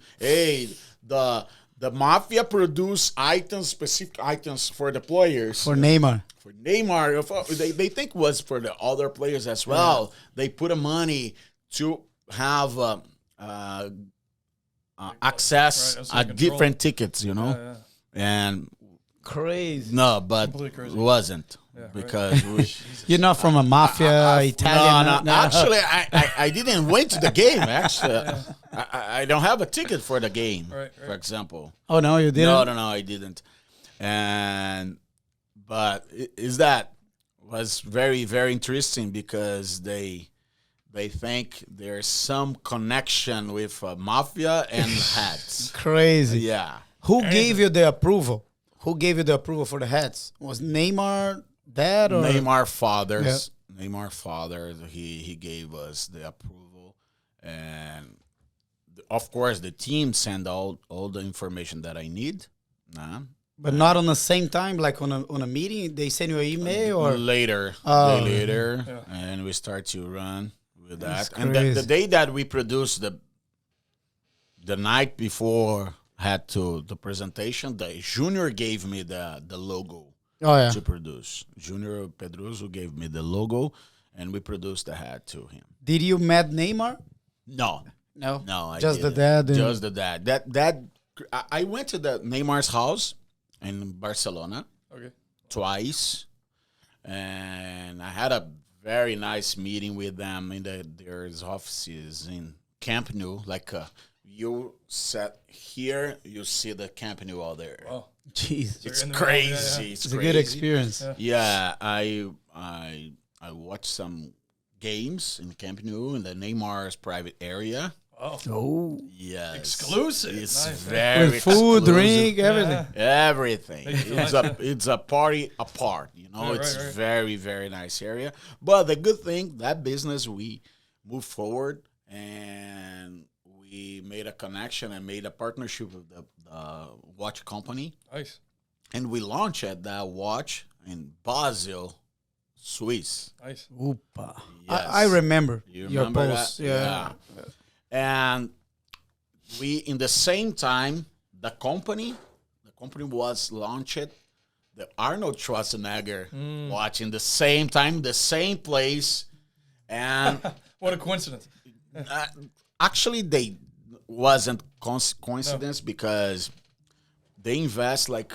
mafia produce items, specific items for the players.
for Neymar.
For Neymar, they think was for the other players as well. Yeah. They put a money to have access at different tickets, you know?
Yeah.
And
crazy.
no, but it wasn't.
Yeah,
because
you're not from a mafia Italian.
No. Actually, I didn't went to the game. Actually, I don't have a ticket for the game.
Right.
For example.
Oh no, you didn't.
No, I didn't. But was very, very interesting because they think there's some connection with mafia and hats.
Crazy.
Yeah.
Who gave you the approval? Who gave you the approval for the hats? Was Neymar dad or
Neymar fathers? Yeah. Neymar father. He gave us the approval, and of course the team sent all the information that I need.
But not on the same time, like on a meeting. They send you an email or
later, and we start to run with that. And the day that we produced the night before had the presentation, the Junior gave me the logo to produce. Junior Pedroso gave me the logo, and we produced the hat to him.
Did you met Neymar?
No.
Just the dad.
Just the dad. That I went to the Neymar's house in Barcelona twice, and I had a very nice meeting with them in their offices in Camp Nou. Like you sat here, you see the Camp Nou out there.
Oh,
Jeez.
It's
in the
crazy.
middle, yeah, yeah.
It's
It's a
crazy.
good experience.
Yeah, I watched some games in Camp Nou in the Neymar's private area.
oh,
Oh.
Yes,
exclusive.
It's
Nice.
very
With food,
exclusive.
drink, everything.
Everything.
Make you feel
It's a party apart. You know,
Yeah,
it's
right.
very, very nice area. But the good thing, that business, we moved forward and we made a connection and made a partnership with the watch company.
Nice.
And we launched that watch in Basel, Swiss.
Nice.
Oopa.
Yes.
I remember
You
your
remember
post.
that?
Yeah.
And we, in the same time, the company was launched. The Arnold Schwarzenegger watch in the same time, the same place, and
What a coincidence.
actually they wasn't coincidence because they invest like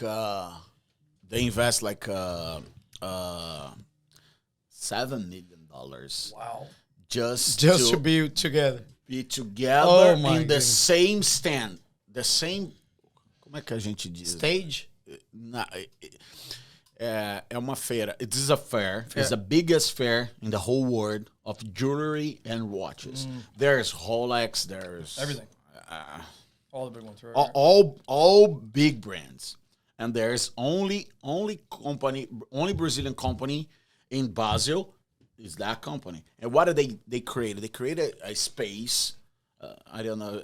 $7 million
Wow.
just
Just to be together.
be together
Oh, my
in the
goodness.
same stand, the same. Como é que a gente diz?
Stage.
É uma feira. It is a fair. It's the biggest fair in the whole world of jewelry and watches. There's Rolex. There's
Everything. All the big ones. Right,
all big brands, and there's only Brazilian company in Basel is that company. And what did they created? They created a space. I don't know,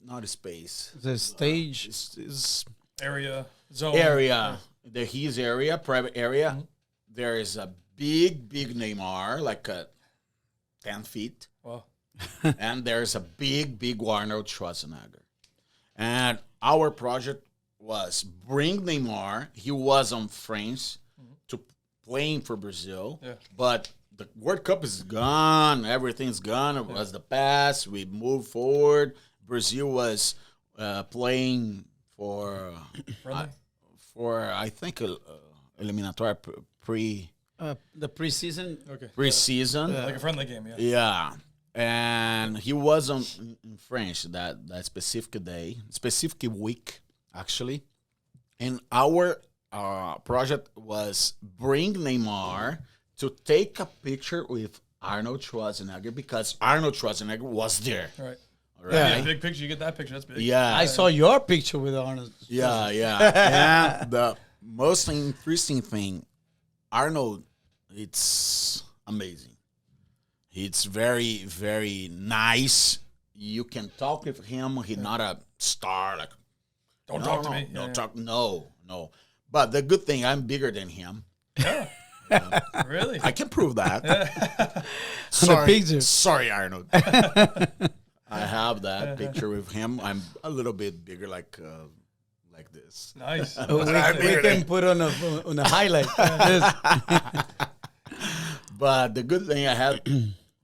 not a space.
The stage.
It's
Area. Zone.
area, his area, private area. There is a big Neymar, like 10 feet.
Wow.
And there's a big Arnold Schwarzenegger. And our project was bring Neymar. He was on France to playing for Brazil.
Yeah.
But the World Cup is gone. Everything's gone. It was the past. We moved forward. Brazil was playing for
Friendly?
I think eliminatory
The preseason.
Okay.
pre-season.
Like a friendly game, yeah.
Yeah. And he was in French that specific day, specific week, actually. And our project was bring Neymar to take a picture with Arnold Schwarzenegger because Arnold Schwarzenegger was there.
All right.
Right?
Yeah, big picture. You get that picture. That's big.
Yeah.
I saw your picture with Arnold.
Yeah. And the most interesting thing, Arnold, it's amazing. It's very, very nice. You can talk with him. He's not a star. Like,
Don't talk to me.
No, talk. No. But the good thing, I'm bigger than him.
Yeah. Really?
I can prove that.
On the picture.
Sorry, Arnold. I have that picture with him. I'm a little bit bigger, like this.
Nice.
We can put on a highlight.
But the good thing, I had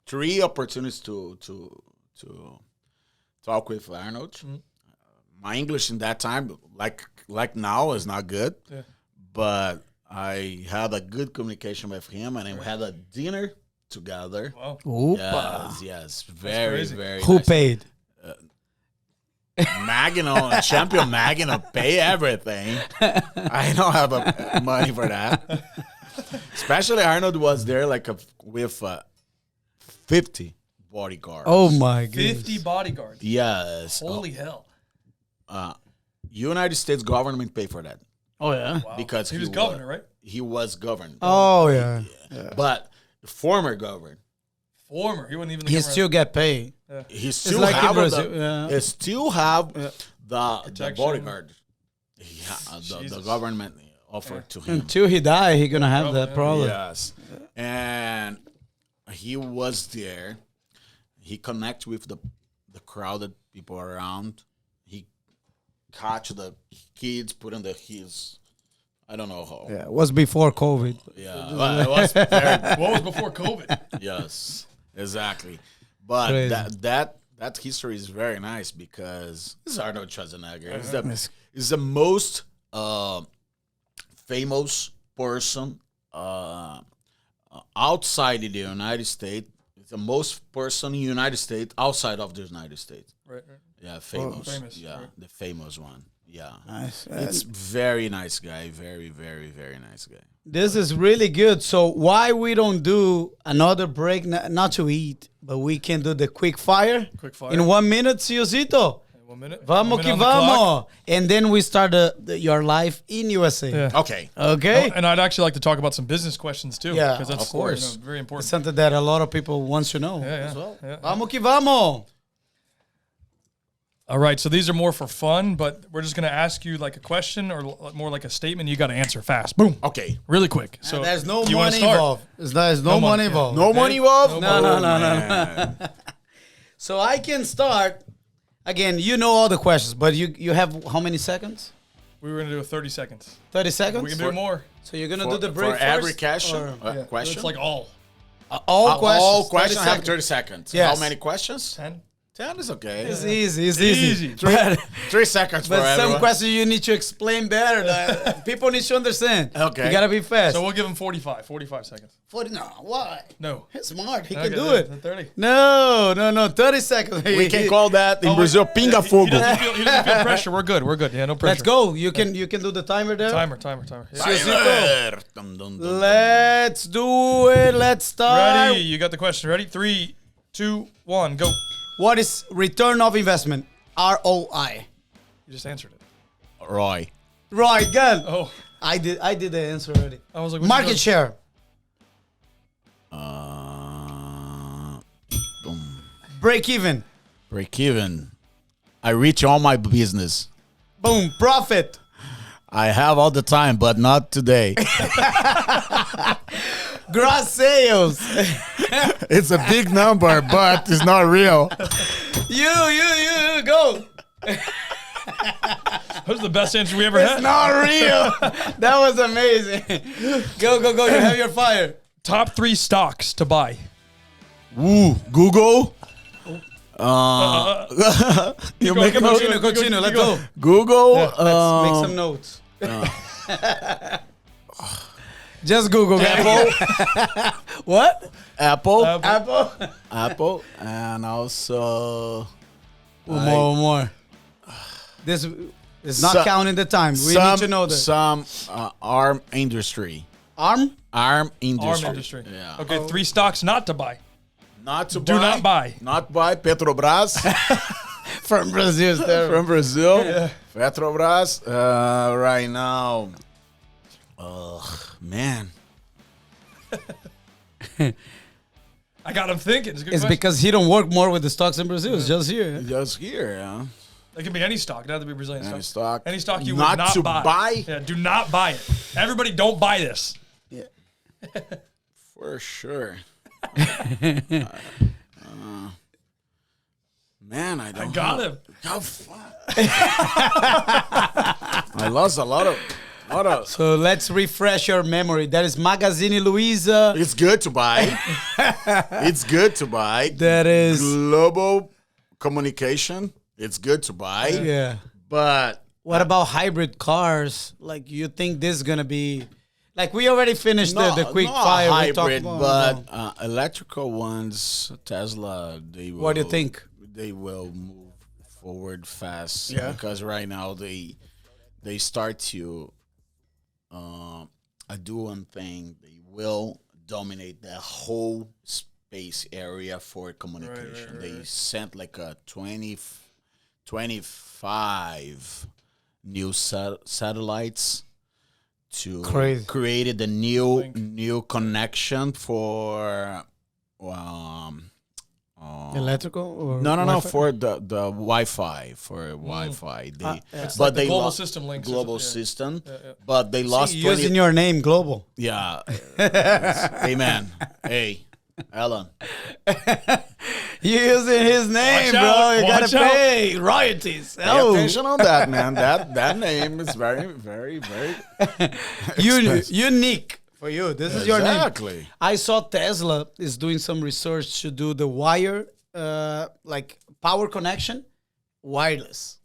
3 opportunities to talk with Arnold. My English in that time, like now, is not good.
Yeah.
But I had a good communication with him, and we had a dinner together.
Wow.
Oopa.
Yes, very,
crazy.
very
Who
nice.
paid?
Magno, champion Magno, pay everything. I don't have the money for that. Especially Arnold was there with 50 bodyguards.
Oh my goodness.
50 bodyguards.
Yes.
Holy hell.
United States government paid for that
Oh yeah.
Wow.
because
he was governor, right?
He was governor.
Oh yeah.
But the former governor,
Former. He wasn't even the
He
governor.
still get paid.
he still
like in
have
Brazil,
the,
yeah.
he still have the
Protection.
bodyguard. The
Jesus.
government offered to him.
Until he die, he gonna have
Probably,
that
yeah.
problem.
Yes. And he was there. He connect with the crowded people around. He catch the kids, put in his, I don't know how.
Yeah, it was before COVID.
Yeah. Well, it was very,
What was before COVID?
yes, exactly. But
Crazy.
that history is very nice because it's Arnold Schwarzenegger. He's the most famous person outside of the United States. It's the most person in the United States outside of the United States.
Right.
Yeah, famous.
Famous,
Yeah,
right.
the famous one. Yeah.
Nice.
It's very nice guy. Very, very, very nice guy.
This is really good. So why we don't do another break, not to eat, but we can do the quick fire?
Quick fire.
In 1 minute, Ciosito.
1 minute.
Vamos
1
que
minute on the clock.
vamos. And then we start your life in USA.
Yeah.
Okay.
Okay?
And I'd actually like to talk about some business questions too.
Yeah,
because that's
of course.
very important.
Something that a lot of people want to know
Yeah,
as well.
yeah.
Vamos que vamos.
All right, so these are more for fun, but we're just going to ask you like a question or more like a statement. You got to answer fast. Boom.
Okay.
Really quick. So
There's no
you wanna
money
start?
involved. There's no money involved.
No money involved?
No, no,
Oh,
no, no,
man.
So I can start. Again, you know all the questions, but you have how many seconds?
We were going to do a 30 seconds.
30 seconds?
We can do more.
So you're going to do the break
For
first?
every question?
or-
Question?
It's like all.
all questions.
All questions
30
have
seconds.
30 seconds.
Yes.
How many questions?
10.
10 is okay.
It's easy. It's easy.
Easy.
But,
3 seconds for
but some
everyone.
questions you need to explain better. People need to understand.
Okay.
You got to be fast.
So we'll give him 45 seconds.
40, no, why?
No.
He's smart. He
Okay,
can do
then
it.
30.
No. 30 seconds.
We can call that in
Oh,
Brazil pinga fogo.
He doesn't feel pressure. We're good. Yeah, no pressure.
Let's go. You can do the timer there.
Timer. Yeah.
Timer. Dum, dum, dum.
Let's do it. Let's start.
Ready? You got the question. Ready? 3, 2, 1, go.
What is return of investment? ROI.
You just answered it.
Roy.
Right, good.
Oh,
I did the answer already.
I was like, what's
Market
he doing?
share.
Boom.
Break even.
Break even. I reach all my business.
Boom. Profit.
I have all the time, but not today.
Gross sales.
It's a big number, but it's not real.
You go.
That was the best answer we ever
It's
had.
not real. That was amazing. Go. You have your fire.
Top 3 stocks to buy.
Ooh, Google. You make a note.
Continue. Let's go.
Google.
Let's make some notes. Just Google.
Apple.
What?
Apple.
Apple?
Apple. And also
More. This is not counting the time. We need to know that.
Some arm industry.
Arm?
Arm industry.
Arm industry.
Yeah.
Okay, 3 stocks not to buy.
Not to
Do
buy.
not buy.
Not buy Petrobras.
From Brazil.
From Brazil. Petrobras. Right now. Man.
I got him thinking. It's a good
It's
question.
because he don't work more with the stocks in Brazil. It's just here.
Just here, yeah.
It can be any stock. It doesn't have to be Brazilian
Any
stock.
stock.
Any stock you
Not
would not
to
buy.
buy?
Yeah, do not buy it. Everybody don't buy this.
Yeah.
For sure. Man, I don't
I got
know.
him.
How fuck. I lost a lot of.
So let's refresh your memory. That is Magazine Luiza.
It's good to buy. It's good to buy.
That is.
Global communication. It's good to buy.
Yeah.
But
What about hybrid cars? Like, you think this is going to be. Like, we already finished the quick
not
fire. We talked
hybrid,
about-
but electrical ones, Tesla, they will.
What do you think?
They will move forward fast.
Yeah.
Because right now they start to do one thing. They will dominate the whole space area for communication. They sent like a 25 new satellites to
Crazy.
created a new connection for
Electrical? Or
no
Wi-Fi?
for the Wi-Fi Wi-Fi
It's
but
like the
they
global
lost
system links.
global
Yeah.
system
yeah.
but they lost 20
Using your name, Global.
yeah amen hey Alan
You using his name,
Watch
bro.
out,
You gotta
watch out.
pay royalties.
pay
Oh,
attention on that man that name is very very very expensive.
unique for you. This is your name.
Exactly.
I saw Tesla is doing some research to do the wire, like power connection, wireless.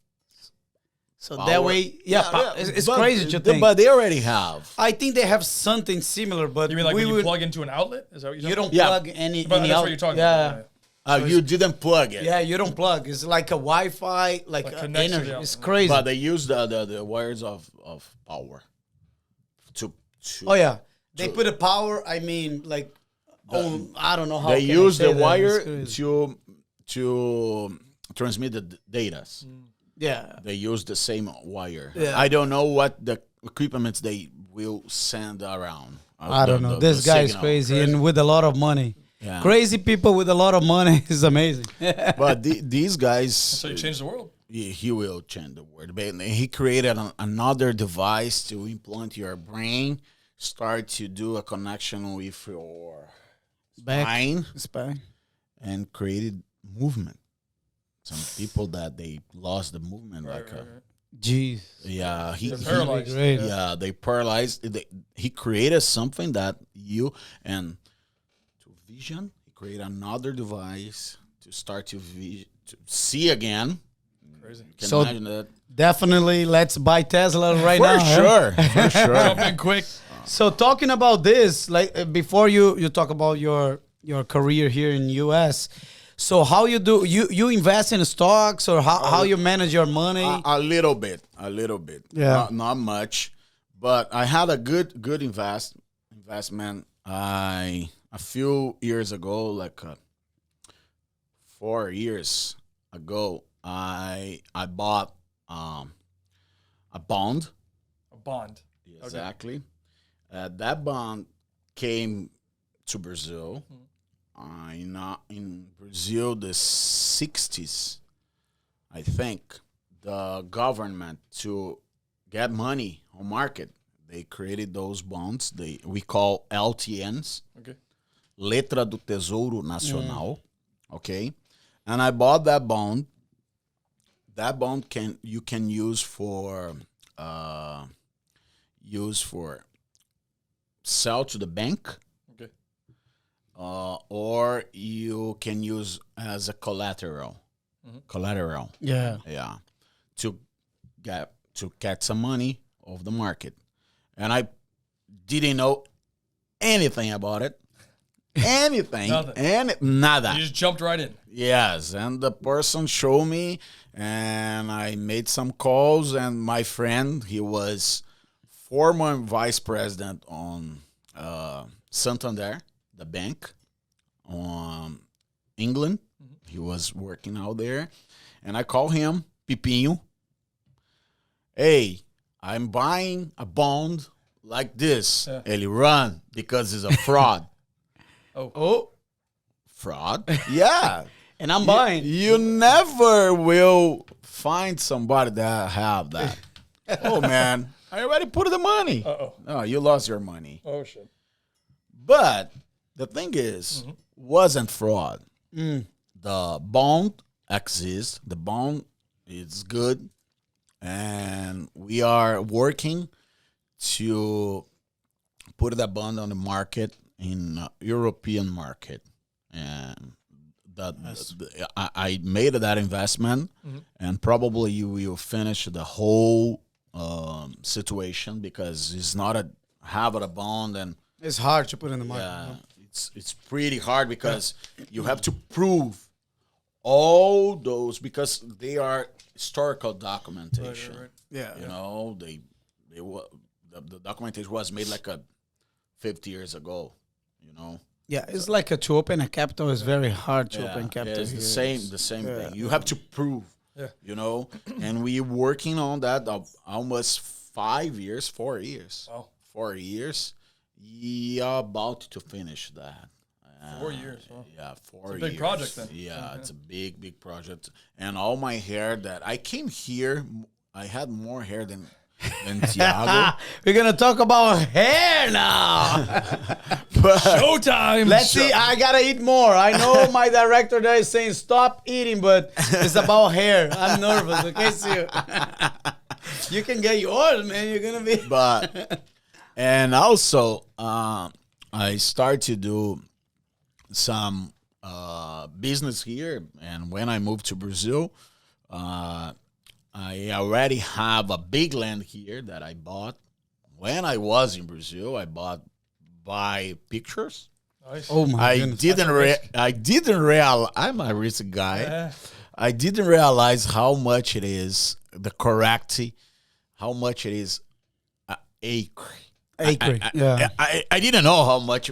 So
Power.
that way, it's
but-
crazy to think.
But they already have.
I think they have something similar, but
You mean like
we
when you
would,
plug into an outlet? Is that what you're
you
talking
don't
Yeah.
plug any.
about?
any
That's
out-
what you're talking
yeah.
about.
You didn't plug it.
Yeah, you don't plug. It's like a Wi-Fi, like
connects to
energy.
the
It's
outlet.
crazy.
But they use the wires of power to
Oh yeah, they put a power. I mean, like, I don't know how
they
can I
use
say
the
that.
wire
It's crazy.
to transmit the data.
Yeah,
They use the same wire.
Yeah.
I don't know what the equipments they will send around.
I don't know. This guy is
signal.
crazy and with a lot of money.
Yeah.
Crazy people with a lot of money is amazing.
But these guys,
So you change the world.
he will change the world. But he created another device to implant your brain, start to do a connection with your spine, and created movement. Some people that they lost the movement,
Jeez.
yeah,
They're paralyzed.
Great.
yeah, they paralyzed. He created something that you and to vision. He created another device to start to see again.
Crazy.
Can
So-
imagine that.
Definitely, let's buy Tesla right now.
For
huh?
sure, for sure.
Jump in quick.
So talking about this, like before you talk about your career here in US. So how you do you invest in stocks or how you manage your money?
A little bit.
Yeah.
Not much, but I had a good investment. A few years ago, like 4 years ago, I bought a bond.
A bond.
Exactly. That bond came to Brazil. In Brazil, the 60s, I think, the government, to get money on market, they created those bonds. We call LTNs,
Okay.
Letra do Tesouro Nacional, okay? And I bought that bond. That bond you can use for sell to the bank,
Okay.
or you can use as a collateral. Collateral,
Yeah.
to get some money off the market. And I didn't know anything about it. Anything.
Nothing.
Nada.
You just jumped right in.
Yes, and the person showed me, and I made some calls, and my friend, he was former vice president on Santander, the bank, on England. He was working out there, and I call him, Pipinho. Hey, I'm buying a bond like this.
Yeah.
Ele run, because it's a fraud.
Oh,
Fraud? Yeah.
and I'm buying.
You never will find somebody that have that. Oh man, I already put the money.
Uh-oh.
No, you lost your money.
Oh, shit.
But the thing is, wasn't fraud. The bond exists. The bond is good, and we are working to put that bond on the market in European market. And I made that investment, and probably you will finish the whole situation, because it's not have a bond, and
It's hard to put in the market.
yeah, it's pretty hard, because you have to prove all those, because they are historical documentation.
Right.
Yeah.
You know, the documentation was made like 50 years ago. You know.
Yeah, it's like to open a capital is very hard to open
Yeah,
capital.
it's
here.
the same thing. You have to prove.
Yeah.
You know, and we're working on that almost 5 years, 4 years.
Wow.
4 years. We are about to finish that.
4 years. Wow.
Yeah, 4
It's a
years.
big project then.
Yeah, it's a big project. And all my hair that I came here, I had more hair than Thiago.
We're gonna talk about hair now.
But
Showtime.
Let's see. I gotta eat more. I know my director there is saying stop eating, but it's about hair. I'm nervous. Okay, so you can get yours, man. You're gonna be.
but and also I start to do some business here, and when I moved to Brazil, I already have a big land here that I bought when I was in Brazil. I bought by pictures.
Nice.
Oh my
I
goodness.
didn't realize I'm a risk guy.
Yeah.
I didn't realize how much it is the correct, how much it is acre.
Acre. Yeah.
I didn't know how much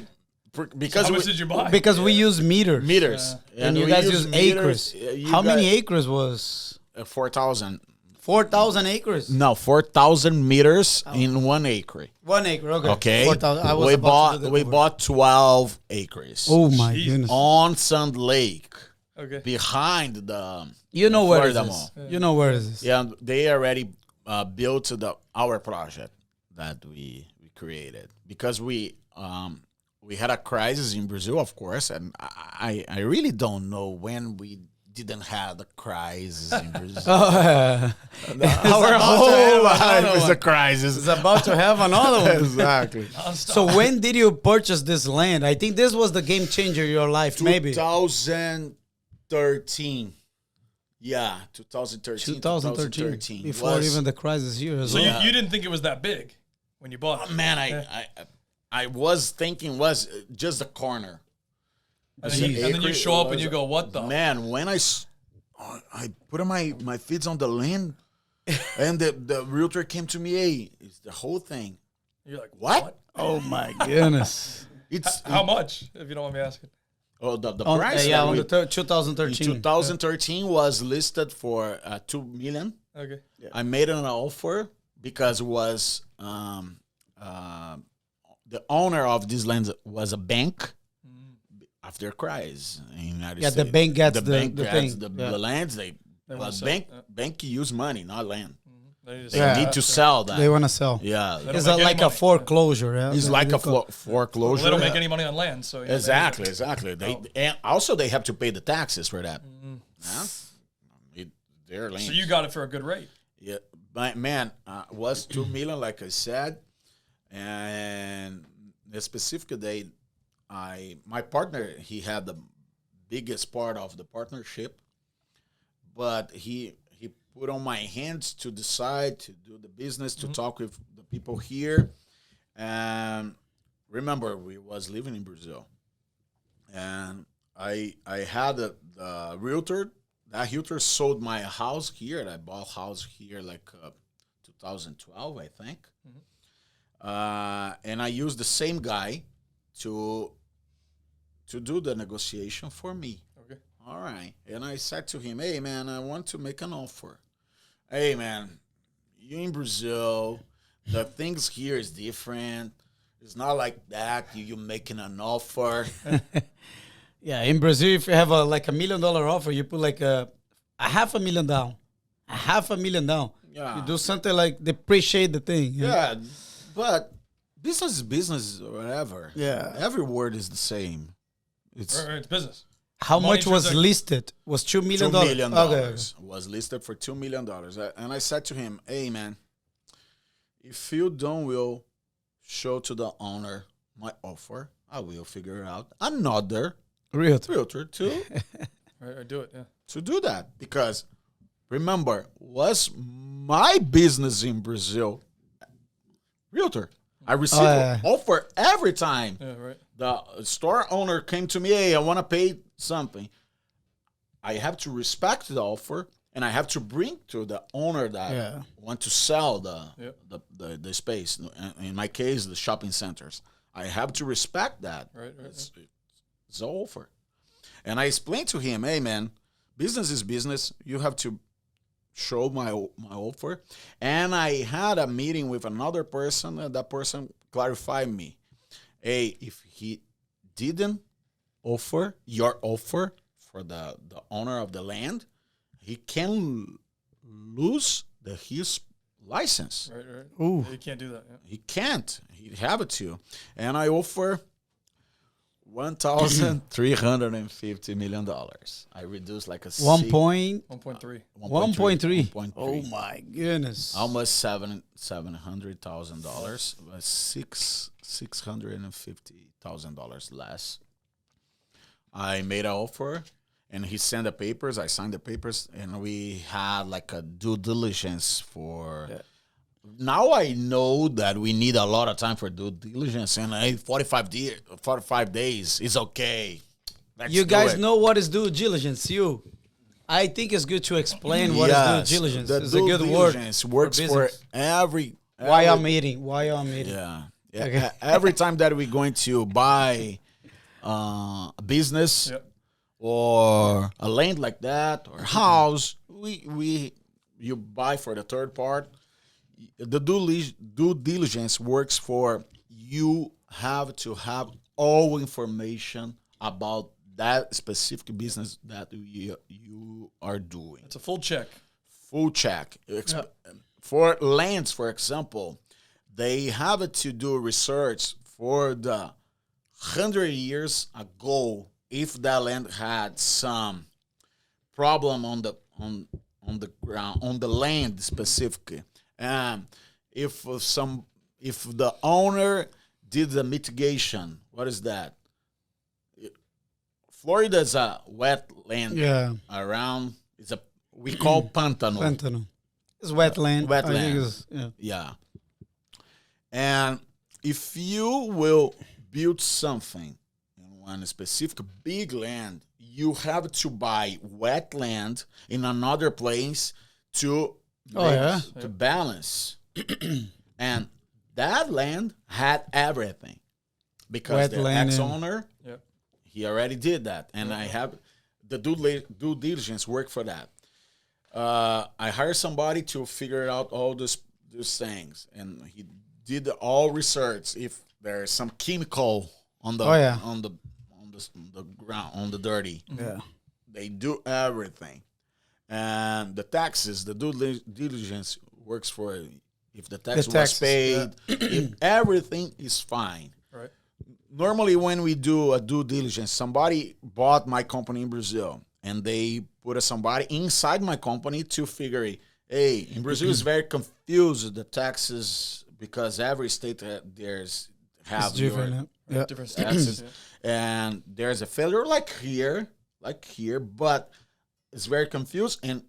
because
How much did you buy?
Because we use meters.
meters
And you
we
guys use
meters.
acres. How many acres was?
4,000.
4,000 acres?
No, 4,000 meters in 1 acre.
1 acre, okay.
Okay,
4,000. I was about to do the
we
conversion.
bought 12 acres
Oh my
Jesus.
goodness.
on Sand Lake
Okay.
behind the.
You know where is
Florida
this?
Mall.
You know where is this?
Yeah, they already built our project that we created because we had a crisis in Brazil, of course, and I really don't know when we didn't have the crisis in Brazil.
Oh,
Our whole life is a crisis.
it's about to have another one.
Exactly.
So when did you purchase this land? I think this was the game changer in your life, maybe.
2013. Yeah, 2013.
2013. Before even the crisis here as
So
well.
you didn't think it was that big when you bought it?
Man, I was thinking was just the corner.
And then you show up and you go, what the?
Man, when I put on my feet on the land, and the realtor came to me, hey, it's the whole thing.
You're like,
What?
Oh my goodness.
It's
How much, if you don't mind me asking?
the
On,
price.
yeah,
that
on
we-
the
in
2013.
2013 was listed for 2 million.
Okay.
I made an offer because it was the owner of this land was a bank. After crisis in the United
Yeah, the
States.
bank gets the
bank
thing.
gets
Yeah.
the lands.
They
Well,
wanna sell,
bank use money, not land.
They just
They
Yeah.
need to sell that.
They want to sell.
Yeah,
don't
It's
make any
like a
money.
foreclosure. Yeah?
it's like a foreclosure.
They don't make any money on land, so yeah,
Exactly. And also they have to pay the taxes for that. Yeah? Their land.
So you got it for a good rate.
Yeah, man, was 2 million, like I said, and the specific date, my partner, he had the biggest part of the partnership, but he put on my hands to decide to do the business, to talk with the people here, and remember we was living in Brazil, and I had the realtor. That realtor sold my house here, and I bought a house here like 2012, I think. And I used the same guy to do the negotiation for me.
Okay.
All right. And I said to him, hey, man, I want to make an offer. Hey, man, you in Brazil, the things here is different. It's not like that. You making an offer.
Yeah, in Brazil, if you have like $1 million offer, you put like a $500,000 down. $500,000 down.
Yeah.
You do something like depreciate the thing.
Yeah, but business is business or whatever.
Yeah.
Every word is the same. It's
Right, it's business.
How
Money
much was
transaction.
listed? Was $2 million?
$2 million.
Okay.
Was listed for $2 million. And I said to him, hey, man, if you don't will show to the owner my offer, I will figure out another realtor
Right, do it, yeah.
to do that. Because remember, was my business in Brazil realtor. I received an offer every time.
Yeah, right.
The store owner came to me, hey, I want to pay something. I have to respect the offer, and I have to bring to the owner that want to sell the space. In my case, the shopping centers. I have to respect that.
Right.
It's an offer. And I explained to him, hey, man, business is business. You have to show my offer. And I had a meeting with another person, and that person clarified me. Hey, if he didn't offer your offer for the owner of the land, he can lose his license.
Right.
Ooh.
Yeah, you can't do that. Yeah.
He can't. He'd have it to. And I offer $1,350 million. I reduced like a
1.3.
1.3. Oh my goodness.
Almost $700,000, $650,000 less. I made an offer, and he sent the papers. I signed the papers, and we had like a due diligence for. Yeah. Now I know that we need a lot of time for due diligence, and 45 days is okay.
You guys know what is due diligence? I think it's good to explain what is due diligence. It's a good word.
Works for every.
Why I'm eating?
Yeah. Okay. Every time that we're going to buy a business or a land like that or a house, you buy for the third part. The due diligence works for you have to have all information about that specific business that you are doing.
It's a full check.
Full check. For lands, for example, they have to do research for the 100 years ago if that land had some problem on the ground, on the land specifically. And if the owner did the mitigation, what is that? Florida is a wet land around. We call pantano.
Pantano. It's wetland.
Wetland. Yeah. And if you will build something in one specific big land, you have to buy wet land in another place to balance. And that land had everything because the ex-owner, he already did that. And I have the due diligence work for that. I hired somebody to figure out all these things, and he did all research if there is some chemical on the ground, on the dirty.
Yeah,
they do everything. And the taxes, the due diligence works for if the tax was paid, if everything is fine.
Right.
Normally, when we do a due diligence, somebody bought my company in Brazil, and they put somebody inside my company to figure, hey, in Brazil is very confused, the taxes, because every state have
different
taxes. And there's a failure like here, but it's very confused, and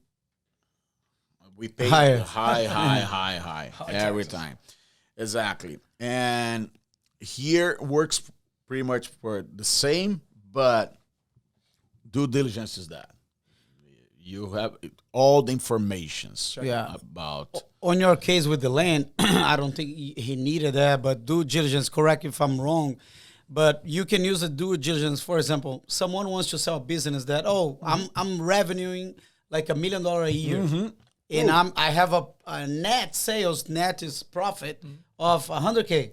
we pay high every time. Exactly. And here works pretty much for the same, but due diligence is that. You have all the informations about.
On your case with the land, I don't think he needed that, but due diligence, correct if I'm wrong, but you can use a due diligence. For example, someone wants to sell a business that, I'm revenuing like $1 million a year. And I have a net sales, net is profit of 100K.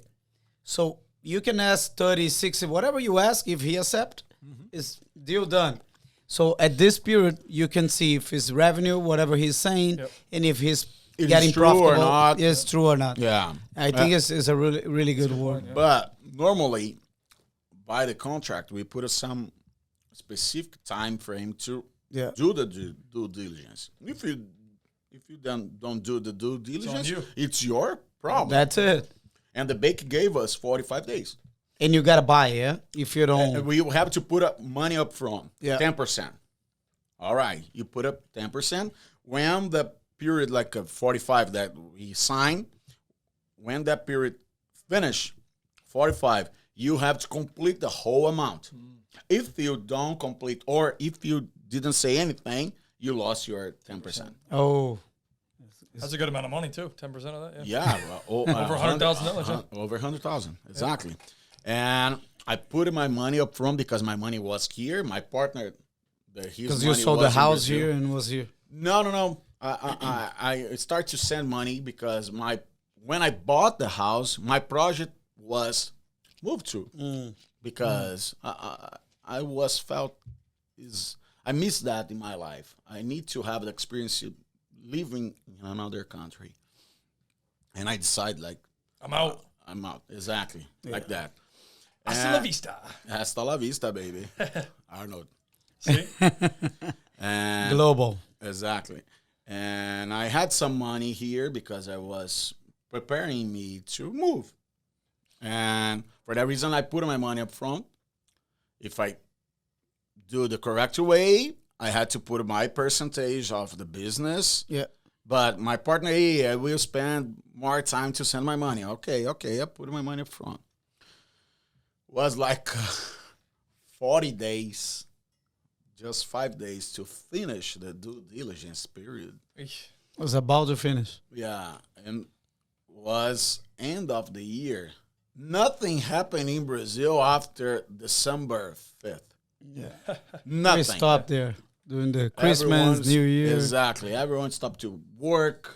So you can ask 30, 60, whatever you ask, if he accept, is deal done. So at this period, you can see if his revenue, whatever he's saying, and if he's getting profitable,
or not.
It's true or not.
Yeah.
I think it's a really, really good word.
But normally, by the contract, we put some specific time frame to do the due diligence. If you don't do the due diligence, it's your problem.
That's it.
And the bank gave us 45 days.
And you got to buy, if you don't.
We have to put up money up front, 10%. All right, you put up 10%. When the period, like 45 that we signed, when that period finish, 45, you have to complete the whole amount. If you don't complete, or if you didn't say anything, you lost your 10%.
Oh.
That's a good amount of money, too. 10% of that,
Yeah.
Over $100,000.
Over 100,000, exactly. And I put my money up front because my money was here. My partner,
because you sold the house here and was here.
No. I start to send money because when I bought the house, my project was moved to because I miss that in my life. I need to have the experience of living in another country, and I decide
I'm out.
I'm out. Exactly like that.
Hasta la vista.
Hasta la vista, baby. Arnold.
See?
And
global.
Exactly. And I had some money here because I was preparing me to move. And for that reason, I put my money up front. If I do the correct way. I had to put my percentage of the business.
Yeah.
But my partner, hey, I will spend more time to send my money. Okay, I put my money up front. Was like 40 days, just 5 days to finish the due diligence period.
Eesh.
Was about to finish.
Yeah, and was end of the year. Nothing happened in Brazil after December 5th.
Yeah.
Nothing.
We stopped there during the Christmas,
Everyone's-
New Year.
Exactly. Everyone stopped to work.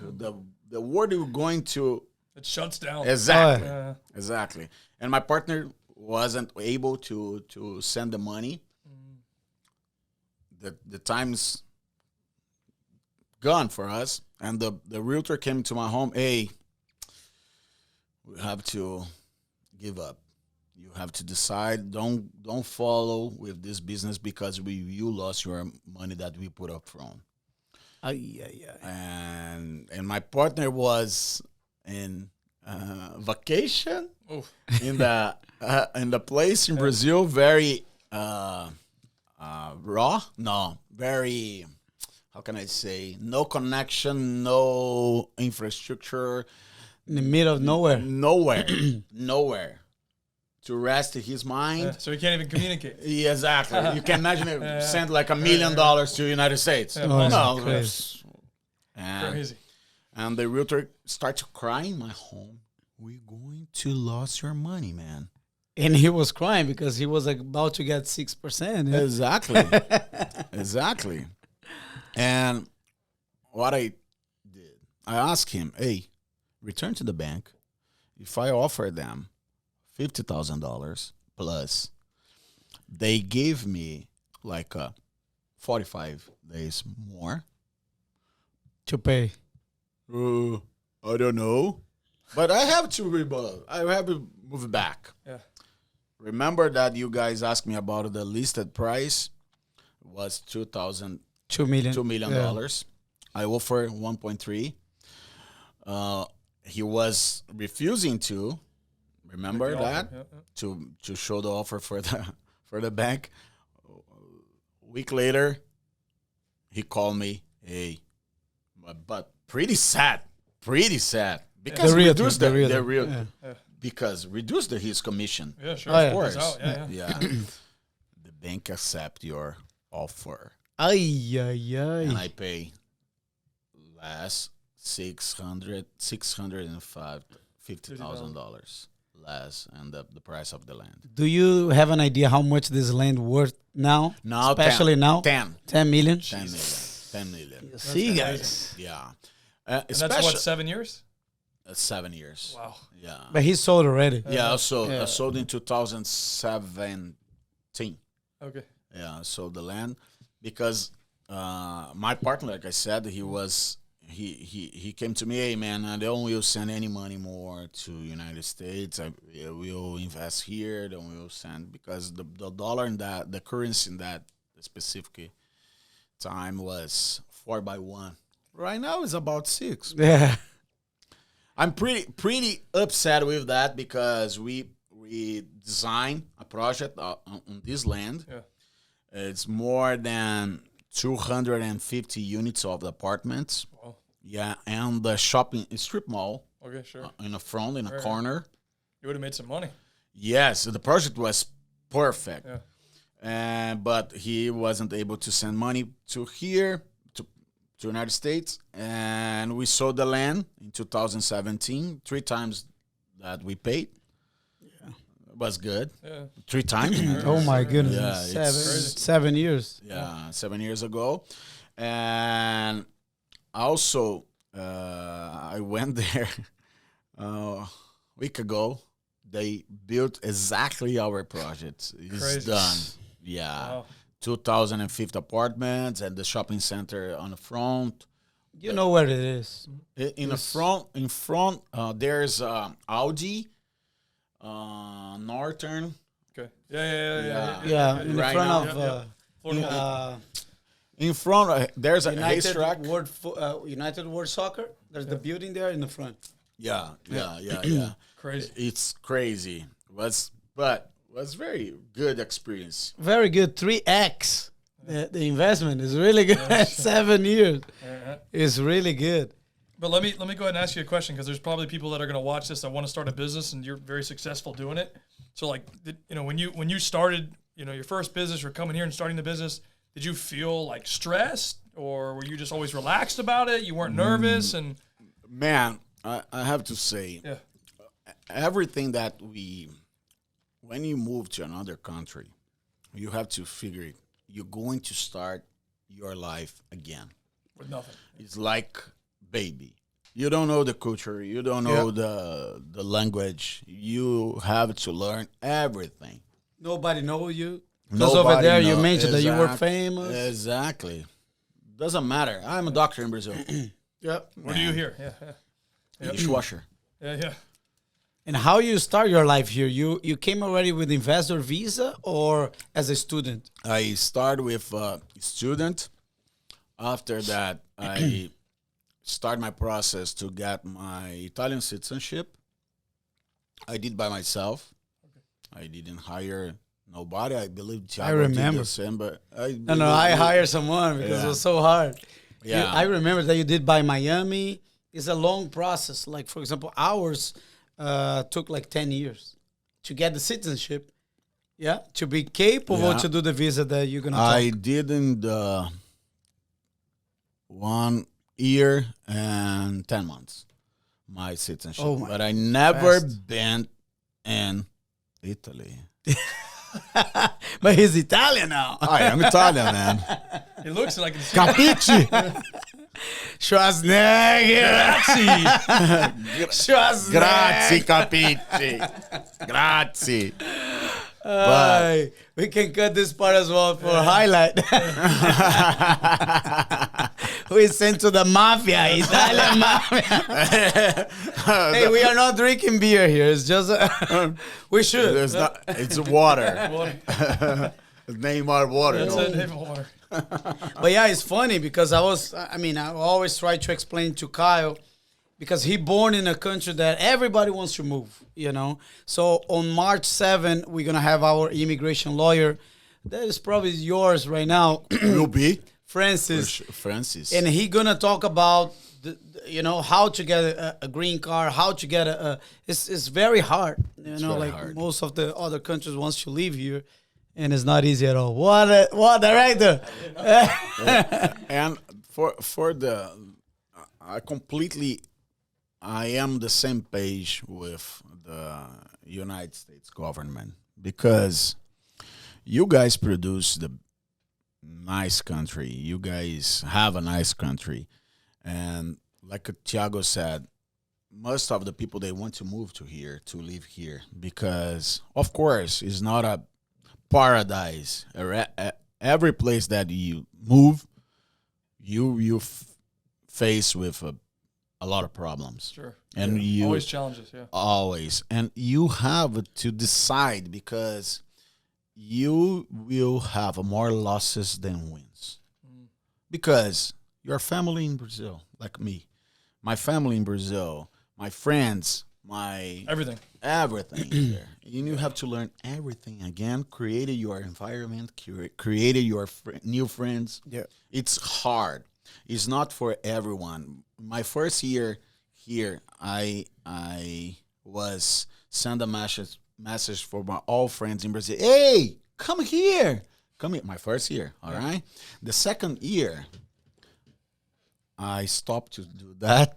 The world we were going to.
It shuts down.
Exactly.
Yeah.
Exactly. And my partner wasn't able to send the money. The time's gone for us. And the realtor came to my home. Hey, we have to give up. You have to decide. Don't follow with this business because you lost your money that we put up front. And my partner was in vacation
Oof.
in the place in Brazil, very raw. No, very. How can I say? No connection, no infrastructure,
In the middle of nowhere.
nowhere to rest his mind.
Yeah, so he can't even communicate.
Yeah, exactly. You can imagine it send like $1 million to the United States.
Yeah,
no,
crazy.
Crazy.
And the realtor starts crying in my home. We're going to lose your money, man.
And he was crying because he was about to get 6%. Yeah.
Exactly. Exactly. And what I did, I asked him, hey, return to the bank. If I offer them $50,000 plus, they gave me like 45 days more.
To pay.
I don't know. But I have to rebuild. I have to move back.
Yeah.
Remember that you guys asked me about the listed price was $2 million.
Yeah.
I offered 1.3. He was refusing to. Remember
Make the
that?
offer, yeah.
To show the offer for the bank. A week later, he called me. Hey, but pretty sad. Because
The realtor,
reduced
the
the
realtor.
real
Yeah.
because reduced his commission.
Yeah, sure.
Oh, yeah.
Of course.
It's out, yeah.
Yeah. The bank accept your offer.
Ay.
And I pay less $650,000 less and the price of the land.
Do you have an idea how much this land worth now?
Now
Especially
10,
now?
10
10 million?
10 million. 10 million.
See,
crazy.
guys.
Yeah.
And that's what, 7 years?
7 years.
Wow.
Yeah.
But he sold already.
Yeah, I sold,
Yeah.
I sold in 2017.
Okay.
Yeah, I sold the land because my partner, like I said, he came to me, hey man, I don't will send any money more to United States. I will invest here, then we'll send because the dollar in that the currency in that specific time was 4x1. Right now it's about 6.
Yeah.
I'm pretty upset with that because we designed a project on this land.
Yeah.
It's more than 250 units of apartments.
Wow.
Yeah, and the shopping strip mall
Okay, sure.
in the front, in a
Right.
corner.
You would have made some money.
Yes, the project was perfect.
Yeah.
But he wasn't able to send money to here, to United States. And we sold the land in 2017, 3 times that we paid. Yeah. It was good.
Yeah.
3 times.
Oh my goodness.
Yeah, it's-
7 years.
Yeah, 7 years ago. And also, I went there a week ago. They built exactly our project. It's
Crazy.
done. Yeah.
Wow.
2050 apartments and the shopping center on the front.
You know where it is.
In front, there's Audi, Northern.
Okay. Yeah.
Yeah, in the
Right
front
now.
of
Florida.
In front, there's a
United
racetrack.
United World Soccer. There's the building there in the front.
Yeah.
Crazy.
It's crazy. But was very good experience.
Very good. 3x. The investment is really good. 7 years. It's really good.
But let me go ahead and ask you a question, because there's probably people that are going to watch this that want to start a business, and you're very successful doing it. So like, when you started, your first business, you're coming here and starting the business, did you feel like stressed, or were you just always relaxed about it? You weren't nervous? And
man, I have to say,
yeah,
everything that when you move to another country, you have to figure it. You're going to start your life again
with nothing.
It's like baby. You don't know the culture. You don't know the language. You have to learn everything.
Nobody know you. Because over there you mentioned that you were famous.
Exactly. Doesn't matter. I'm a doctor in Brazil.
Yep.
What do you hear? Yeah.
Dishwasher.
Yeah.
And how you start your life here? You came already with investor visa or as a student?
I started with student. After that, I start my process to get my Italian citizenship. I did by myself. Okay. I didn't hire nobody. I believe Thiago
I remember.
did the same, but
I hired someone because it was so hard.
Yeah.
I remember that you did by Miami. It's a long process. Like, for example, ours took like 10 years to get the citizenship. Yeah, to be capable to do the visa that you're going to
I did in 1 year and 10 months, my citizenship. But I never been in Italy.
But he's Italian now.
I am Italian, man.
It looks like it's
Capici?
Schwarzenegger. Schwarzenegger.
Grazie, capici. Grazie.
But we can cut this part as well for highlight. We sent to the mafia, Italian mafia. Hey, we are not drinking beer here. It's just we should.
It's water. Neymar water.
That's it, Neymar water.
But yeah, it's funny because I always try to explain to Kyle, because he born in a country that everybody wants to move, So on March 7, we're going to have our immigration lawyer. That is probably yours right now.
Will be.
Francis. And he going to talk about, how to get a green card, how to get it's very hard. Hard. Most of the other countries wants to live here. And it's not easy at all. What director?
And for the, I am the same page with the United States government, because you guys produce the nice country. You guys have a nice country. And like Thiago said, most of the people, they want to move to here, to live here, because, of course, it's not a paradise. Every place that you move, you face with a lot of problems.
Sure.
And you
always challenges,
always. And you have to decide, because you will have more losses than wins. Because your family in Brazil, like me, my family in Brazil, my friends,
everything
there. You have to learn everything again, created your environment, created your new friends.
Yeah.
It's hard. It's not for everyone. My first year here, I was send a message for my all friends in Brazil. Hey, come here. My first year, all right? The second year, I stopped to do that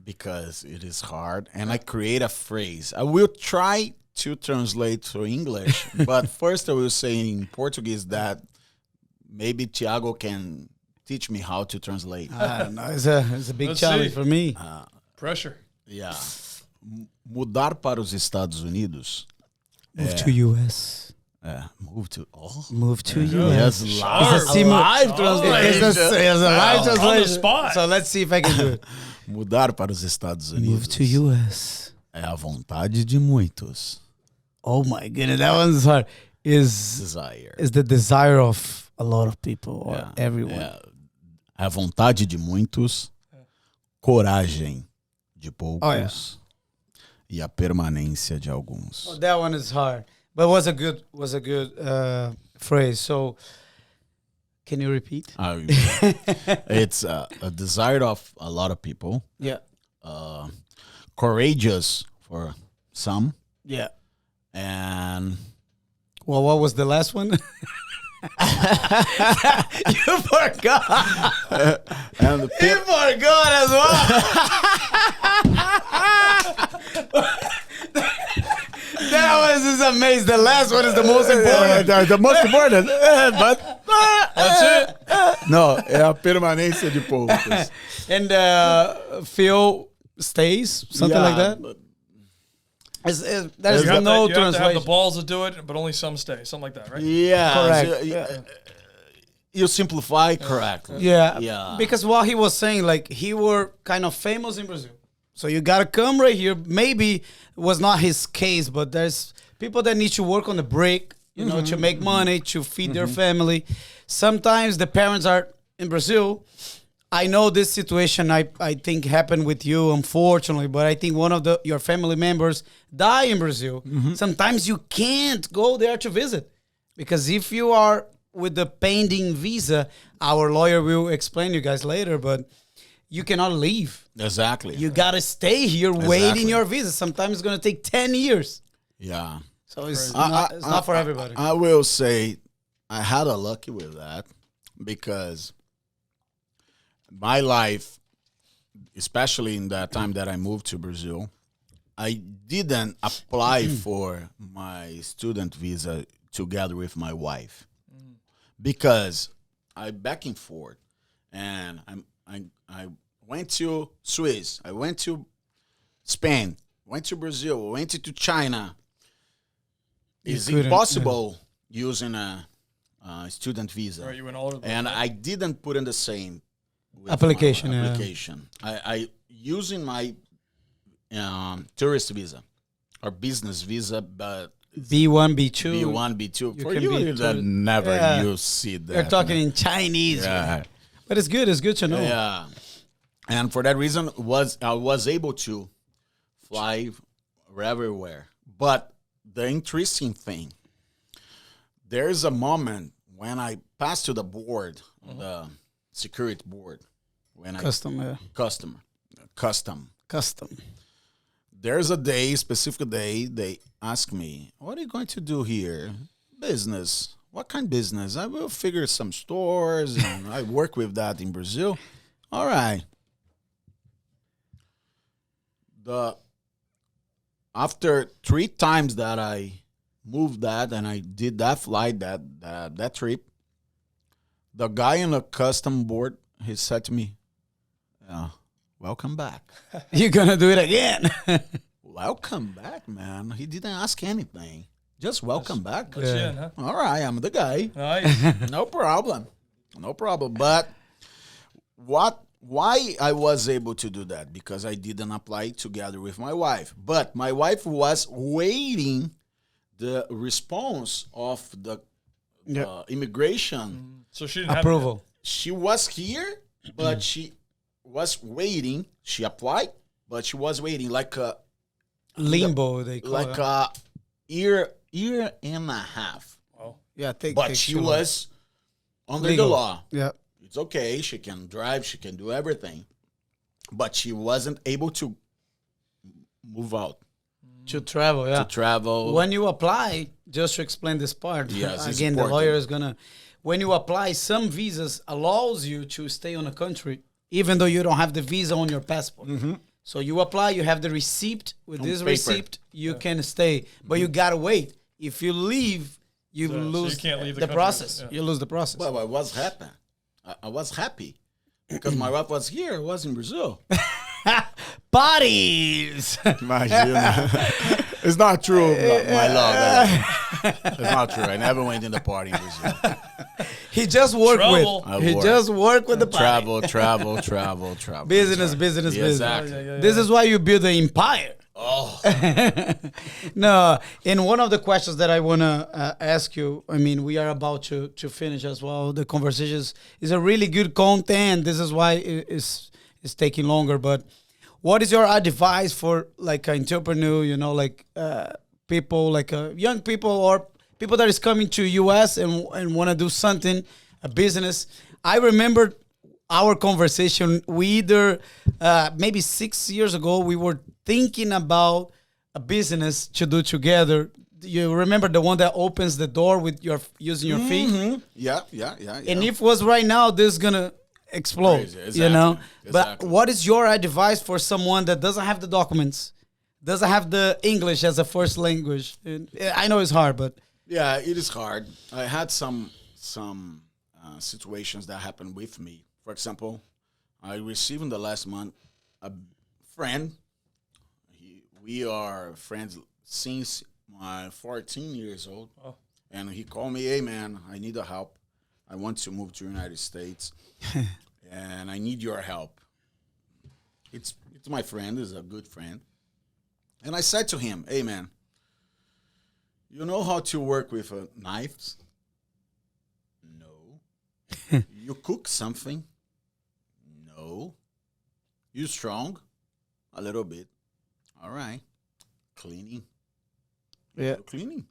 because it is hard, and I create a phrase. I will try to translate to English, but first I will say in Portuguese that maybe Thiago can teach me how to translate.
No, it's a big challenge for me.
Pressure.
Yeah. Mudar para os Estados Unidos.
Move to US.
Move to
US.
Yes,
live translation. It's a live translation.
On the spot.
So let's see if I can do it.
Mudar para os Estados Unidos.
Move to US.
É a vontade de muitos.
Oh my goodness, that one's hard.
Desire.
Is the desire of a lot of people or everyone.
É a vontade de muitos, coragem de poucos e a permanência de alguns.
That one is hard. But was a good phrase. So, can you repeat?
It's a desire of a lot of people.
Yeah.
Courageous for some,
Yeah.
and
Well, what was the last one? You forgot.
and the
You forgot as well. That was just amazing. The last one is the most important.
the most important, but
That's it.
no, é a permanência de poucos.
And Phil stays, something like that. There's
You have,
no
you have to have the
translation.
balls to do it, but only some stay. Something like that, right?
Yeah,
Correct.
so, you simplify correctly.
Yeah,
Yeah.
Because what he was saying, like he were kind of famous in Brazil, so you gotta come right here. Maybe was not his case, but there's people that need to work on the break, you know, to make money, to feed their family. Sometimes the parents are in Brazil. I know this situation I think happened with you, unfortunately, but I think one of your family members die in Brazil. Sometimes you can't go there to visit because if you are with the pending visa, our lawyer will explain you guys later, but you cannot leave.
Exactly.
You gotta stay here waiting your visa. Sometimes it's gonna take 10 years.
Yeah.
So it's not for everybody.
I will say I had a lucky with that because my life, especially in that time that I moved to Brazil, I didn't apply for my student visa together with my wife because I back and forth, and I went to Swiss, I went to Spain, went to Brazil, went to China. It's impossible using a student visa,
Right, you went all over the
and
place.
I didn't put in the same with
Application,
my
yeah.
application. I using my tourist visa or business visa, but
B1, B2.
B1, B2. For
can
you,
be
that
tourist-
never
Yeah.
you see that.
They're talking in Chinese.
Yeah.
But it's good. It's good to know.
Yeah, and for that reason, I was able to fly everywhere. But the interesting thing, there's a moment when I passed to the board, the security board, when
Custom.
custom. There's a day, specific day, they ask me, "What are you going to do here? Business. What kind of business? I will figure some stores, and I work with that in Brazil." All right. After 3 times that I moved that and I did that flight, that trip, the guy on the custom board, he said to me, "Welcome back."
You're going to do it again.
Welcome back, man. He didn't ask anything. Just welcome back.
Let you in, huh?
All right, I'm the guy.
Nice.
No problem. No problem. But why I was able to do that? Because I didn't apply together with my wife. But my wife was waiting the response of the immigration.
So she didn't
Approval.
She was here, but she was waiting. She applied, but she was waiting like a
Limbo, they call it.
a year and a half.
Yeah,
But she
too long.
was under
Legal.
the law.
Yeah.
It's okay. She can drive. She can do everything. But she wasn't able to move out,
To travel, yeah.
to travel.
When you apply, just to explain this part,
Yes, it's
again, the
important.
lawyer is gonna. When you apply, some visas allows you to stay on a country, even though you don't have the visa on your passport. So you apply, you have the receipt. With
On
this
paper.
receipt, you can stay, but you gotta wait. If you leave, you
So you
lose
can't leave the
the
country.
process.
Yeah.
You lose the process.
Well, I was happy. I was happy because my wife was here. I was in Brazil.
Bodies.
Imagine. It's not true, my love. It's not true. I never went in the party in Brazil.
He just worked
Trouble.
with. He just worked with the party.
Travel.
Business.
Yeah, exactly.
This is why you build the empire.
Oh,
No, in one of the questions that I want to ask you, I mean, we are about to finish as well. The conversation is a really good content. This is why it's taking longer. But what is your advice for like an entrepreneur, you know, like people, like young people or people that is coming to US and want to do something, a business. I remember our conversation. We either maybe 6 years ago we were thinking about a business to do together. You remember the one that opens the door with your using your feet?
Yeah.
And if it was right now, this is gonna explode.
Crazy. Exactly.
You know.
Exactly.
But what is your advice for someone that doesn't have the documents, doesn't have the English as a first language? And I know it's hard, but
Yeah, it is hard. I had some situations that happened with me. For example, I received in the last month a friend. We are friends since my 14 years old.
Oh.
And he called me, hey, man, I need a help. I want to move to the United States, and I need your help. It's my friend. It's a good friend. And I said to him, hey, man, you know how to work with knives? No. You cook something? No. You strong? A little bit. All right. Cleaning.
yeah,
Cleaning.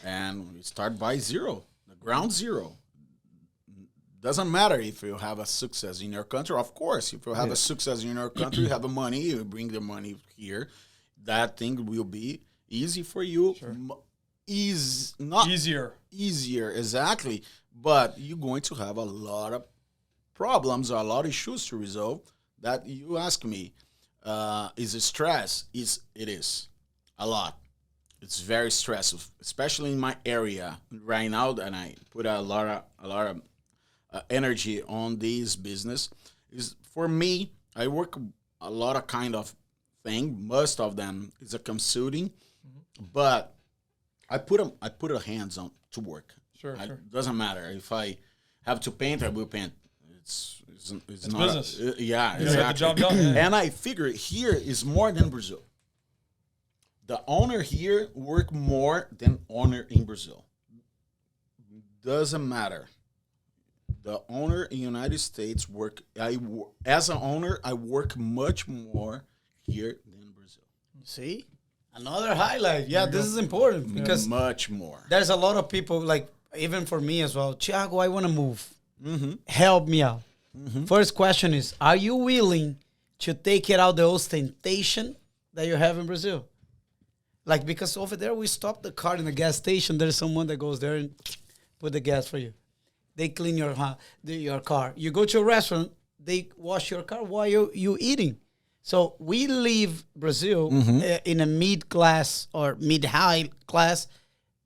And we start by zero, the ground zero. Doesn't matter if you have a success in your country. Of course, if you have a success in your country, you have the money, you bring the money here. That thing will be easy for you.
Sure.
Is not
Easier.
exactly. But you're going to have a lot of problems or a lot of issues to resolve. That you ask me, is it stress? It is a lot. It's very stressful, especially in my area right now. And I put a lot of energy on this business. Is for me, I work a lot of kind of thing. Most of them is a consulting, but I put a hands on to work.
Sure.
Doesn't matter if I have to paint, I will paint. It's not
business.
Yeah,
You gotta get the job done. Yeah.
And I figure here is more than Brazil. The owner here work more than owner in Brazil. Doesn't matter. The owner in United States work. As an owner, I work much more here than Brazil.
see, another highlight. Yeah, this is important because
Much more.
there's a lot of people, like even for me as well. Thiago, I want to move. Help me out. First question is: are you willing to take it out the ostentation that you have in Brazil? Like, because over there we stop the car in the gas station. There's someone that goes there and put the gas for you. They clean your car. You go to a restaurant, they wash your car while you eating. So we leave Brazil in a mid-class or mid-high class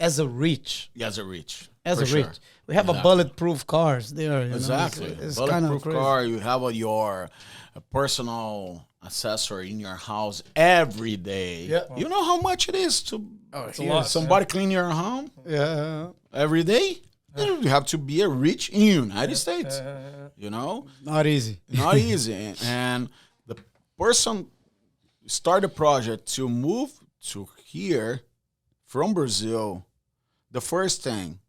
as a rich.
Yeah, as a rich.
As
for
a
sure.
rich. We have a
Exactly.
bulletproof cars there. You know?
Exactly.
It's kind of
Bulletproof
crazy.
car. You have your personal accessory in your house every day.
Yeah.
You know how much it is to
It's a lot.
somebody clean your home
Yeah.
every day? You have to be a rich in the United States. You know?
Not easy.
Not easy. And the person start a project to move to here from Brazil. The first thing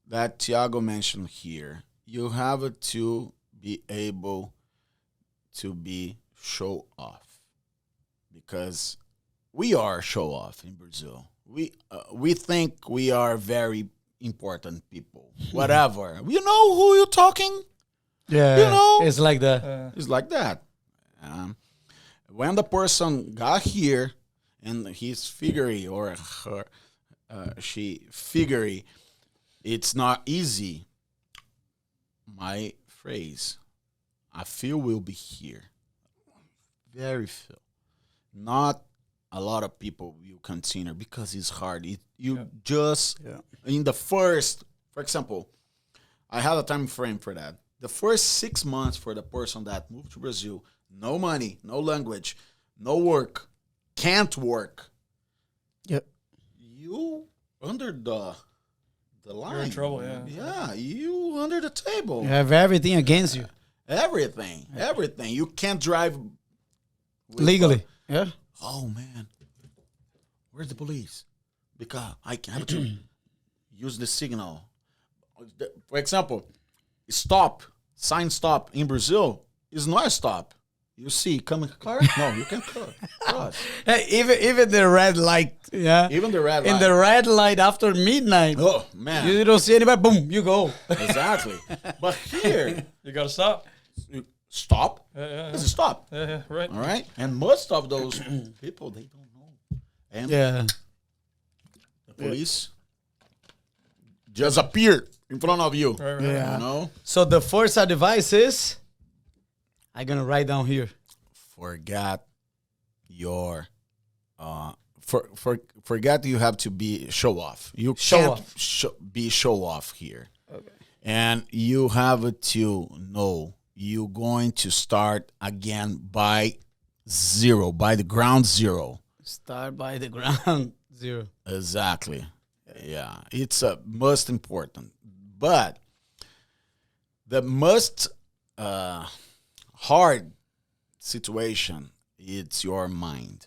that Thiago mentioned here, you have to be able to be show off, because we are show off in Brazil. We think we are very important people. Whatever. You know who you're talking?
Yeah.
You know?
It's like that.
It's like that. When the person got here and his figure or her, she figure, it's not easy. My phrase, I feel will be here. Very few. Not a lot of people will continue because it's hard. Just in the first, for example, I have a time frame for that. The first 6 months for the person that moved to Brazil, no money, no language, no work, can't work.
Yep.
You under the line.
You're in trouble, yeah.
Yeah, you under the table.
You have everything against you.
Everything. You can't drive with,
Legally. Yeah.
oh man, where's the police? Because I can have to use the signal. For example, stop, sign stop in Brazil is not a stop. You see, coming car? No, you can cross.
Hey, even the red light, yeah.
Even the red
In
light.
the red light after midnight.
Oh, man.
You don't see anybody, boom, you go.
Exactly. But here,
You gotta stop.
you stop.
Yeah.
It's a stop.
Yeah, right.
All right? And most of those people, they don't know. And
Yeah.
the police just appeared in front of you.
Right.
Yeah.
You know?
So the first advice is, I'm gonna write down here.
Forget your forget you have to be show off. You
Show
can't be show off here. Okay. And you have to know you're going to start again by zero, by the ground zero.
Start by the ground zero.
Exactly. Yeah. It's most important. But the most hard situation, it's your mind.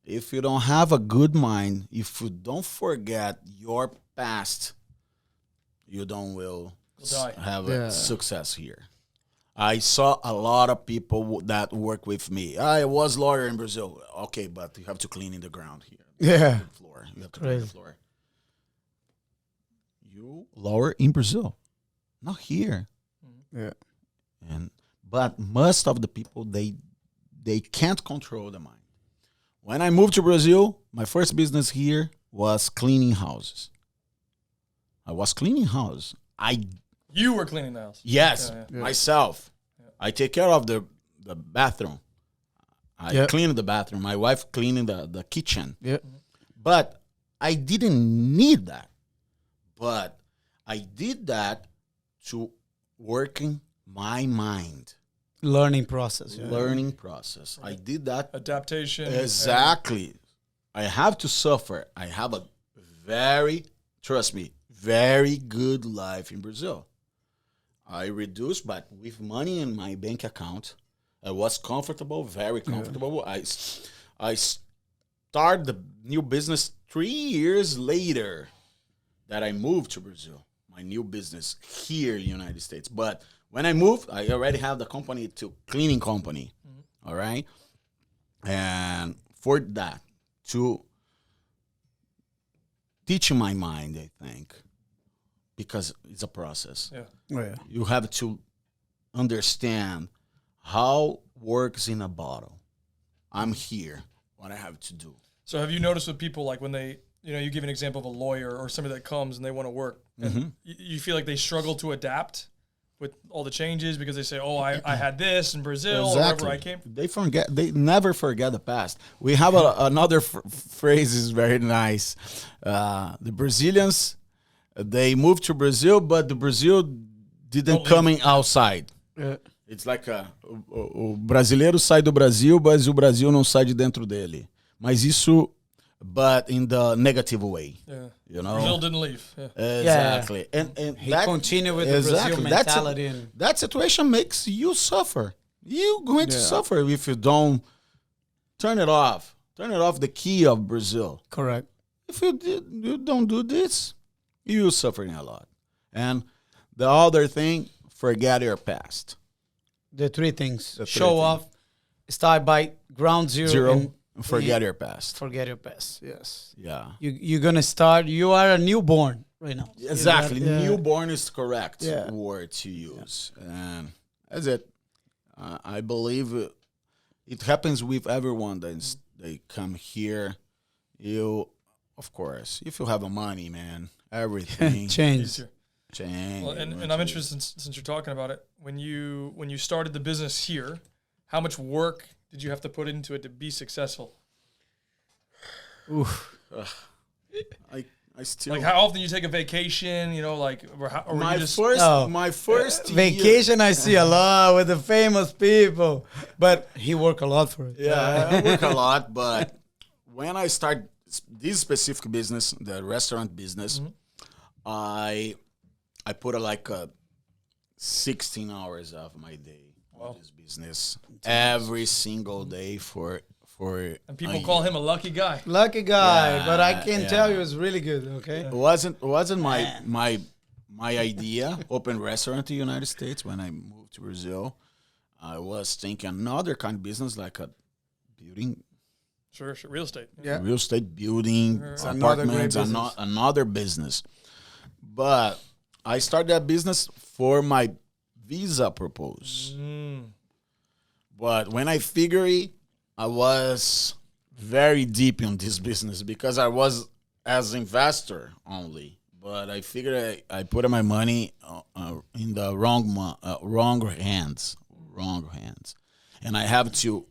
If you don't have a good mind, if you don't forget your past, you don't will
die.
have
Yeah.
a success here. I saw a lot of people that work with me. I was lawyer in Brazil. Okay, but you have to clean in the ground here.
Yeah.
The floor. You have to clean the
Crazy.
floor. You lawyer in Brazil, not here.
Yeah.
But most of the people they can't control the mind. When I moved to Brazil, my first business here was cleaning houses. I was cleaning houses.
You were cleaning the house.
Yes,
Yeah.
myself. I take care of the bathroom. I
Yeah.
clean the bathroom. My wife cleaning the kitchen.
Yeah.
But I didn't need that. But I did that to working my mind.
Learning process. Yeah.
Learning process. I did that
Adaptation.
exactly. I have to suffer. I have a trust me, very good life in Brazil. I reduced, but with money in my bank account, I was comfortable, very comfortable. I started the new business 3 years later that I moved to Brazil. My new business here in the United States. But when I moved, I already have the company cleaning company. All right. And for that, to teach my mind, I think, because it's a process.
Yeah.
Oh, yeah.
You have to understand how works in a bottle. I'm here. What I have to do.
So have you noticed with people, like when they, you give an example of a lawyer or somebody that comes and they want to work, and you feel like they struggle to adapt with all the changes because they say, oh, I had this in Brazil or wherever I came.
They never forget the past. We have another phrase is very nice. The Brazilians, they moved to Brazil, but the Brazil didn't coming outside.
Yeah.
It's like o brasileiro sai do Brasil, mas o Brasil não sai de dentro dele. Mas isso, but in the negative way.
Yeah.
You know?
Brazil didn't leave. Yeah.
Exactly. And
He continued with the Brazil mentality.
That situation makes you suffer. You're going to suffer if you don't turn it off. Turn it off the key of Brazil.
Correct.
If you don't do this, you're suffering a lot. And the other thing, forget your past.
The three things.
The three
Show
things.
off, start by ground zero. And
Forget your past.
forget your past. Yes.
Yeah.
You're going to start. You are a newborn right now.
Exactly.
Yeah.
Newborn is correct
Yeah.
word to use. And that's it. I believe it happens with everyone that they come here. You, of course, if you have a money, man, everything
Change.
Easier.
change.
Well, and I'm interested since you're talking about it. When you started the business here, how much work did you have to put into it to be successful?
Oof.
I still
Like how often you take a vacation? Or
my
you just
first year-
Vacation, I see a lot with the famous people, but he work a lot for it.
Yeah, I work a lot, but when I start this specific business, the restaurant business, I put like 16 hours of my day on this business every single day for
and people call him a lucky guy.
Lucky guy,
Yeah,
but I can
yeah.
tell you it's really good. Okay.
It wasn't my idea open restaurant in the United States when I moved to Brazil. I was thinking another kind of business like a building,
Sure. Real estate.
Yeah.
real estate building,
Another great
apartments,
business.
another business. But I started that business for my visa purpose. But when I figured it, I was very deep in this business because I was as investor only. But I figured I put my money in the wrong hands, and I have to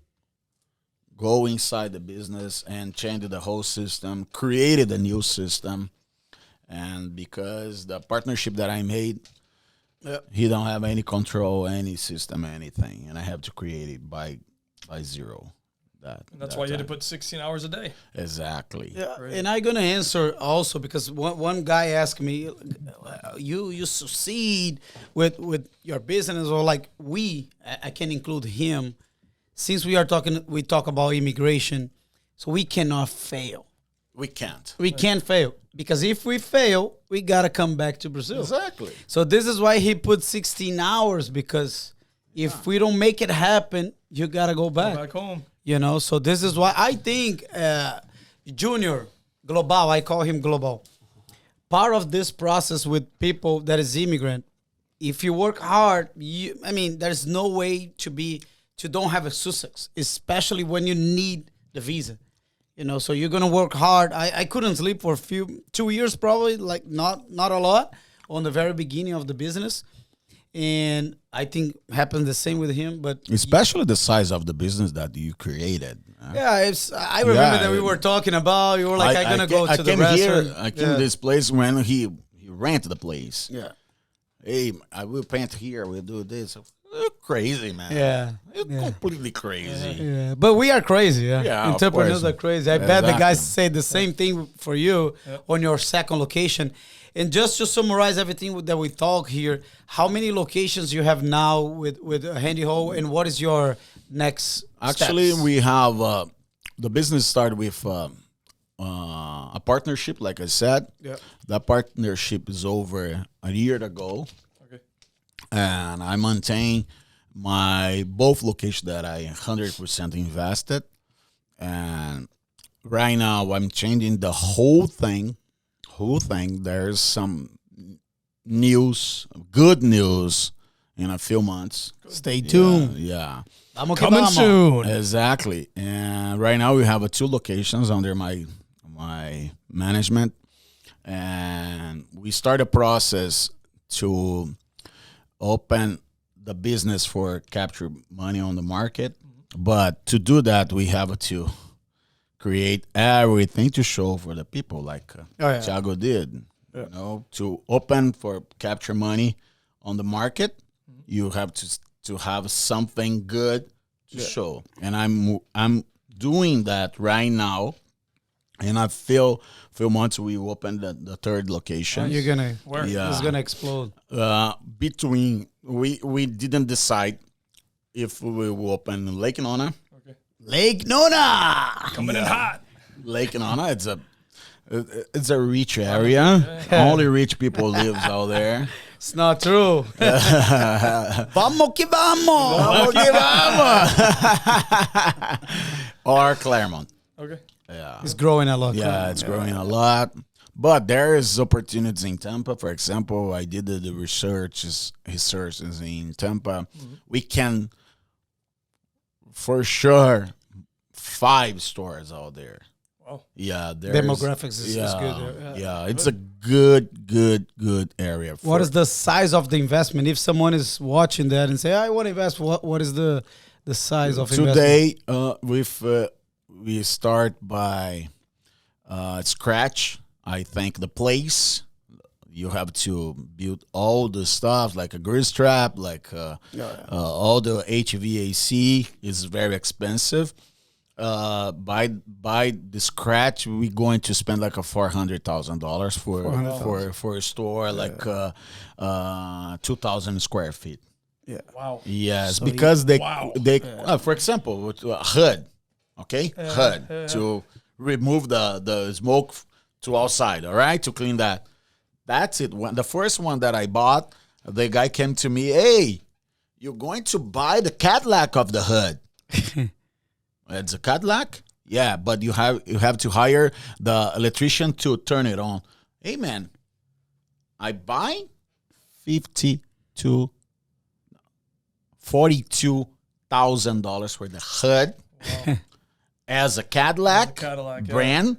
go inside the business and change the whole system, created a new system, and because the partnership that I made, he don't have any control, any system, anything, and I have to create it by zero.
And that's why you had to put 16 hours a day.
Exactly.
Yeah, and I'm gonna answer also because one guy asked me, you succeed with your business, or like I can include him, since we talk about immigration, so we cannot fail.
We can't.
We can't fail because if we fail, we gotta come back to Brazil.
Exactly.
So this is why he put 16 hours, because if we don't make it happen, you gotta go back.
Go back home.
You know, so this is why I think Junior Global, I call him Global. Part of this process with people that is immigrant, if you work hard, there's no way to don't have a success, especially when you need the visa. You know, so you're gonna work hard. I couldn't sleep for 2 years probably, like not a lot on the very beginning of the business. And I think happened the same with him, but
Especially the size of the business that you created.
yeah, I remember that we were talking about. You were like, "I'm gonna go to the restaurant."
I came to this place when he rented the place.
Yeah,
Hey, I will paint here. We'll do this. You're crazy, man.
yeah,
You're completely crazy.
yeah. But we are crazy. Yeah,
Yeah, of
entrepreneurs
course.
are crazy. I bet the
Exactly.
guys say the same thing for you on your second location. And just to summarize everything that we talk here, how many locations you have now with Handy Hole, and what is your next?
Actually,
steps?
we have the business started with a partnership, like I said.
Yeah.
That partnership is over a year ago.
Okay.
And I maintain my both locations that I 100% invested. And right now I'm changing the whole thing. There's some good news in a few months.
Stay tuned.
Yeah.
Vamos que
Coming
vamos.
soon.
Exactly. And right now we have 2 locations under my management, and we start a process to open the business for capture money on the market. But to do that, we have to create everything to show for the people, like Thiago did. You know, to open for capture money on the market, you have to have something good to show, and I'm doing that right now. And I feel months we open the third location.
You're gonna,
Where?
Yeah.
it's gonna explode.
Between we didn't decide if we will open Lake Nona.
Okay.
Lake Nona.
Coming in hot.
Lake Nona, it's a rich area. Only rich people lives out there.
It's not true. Vamos que vamos.
Vamos que vamos. Or Claremont.
Okay.
Yeah.
It's growing a lot.
Yeah, it's growing a lot. But there is opportunities in Tampa. For example, I did the researches in Tampa. We can, for sure, 5 stores out there.
Wow.
Yeah,
Demographics is good there.
Yeah, it's a good area.
What is the size of the investment? If someone is watching that and say, I want to invest, what is the size of investment?
Today? We start by scratch. I think the place, you have to build all the stuff like a grease trap, like all the HVAC is very expensive. By the scratch, we're going to spend like $400,000 for a store, like 2,000 square feet.
Yeah.
Wow.
Yes,
So
because they
Wow.
for example, with a HUD, okay, HUD to remove the smoke to outside, all right, to clean that. That's it. The first one that I bought, the guy came to me, hey, you're going to buy the Cadillac of the hood. It's a Cadillac? Yeah, but you have to hire the electrician to turn it on. Hey, man, I buy $42,000 for the hood as a Cadillac, brand.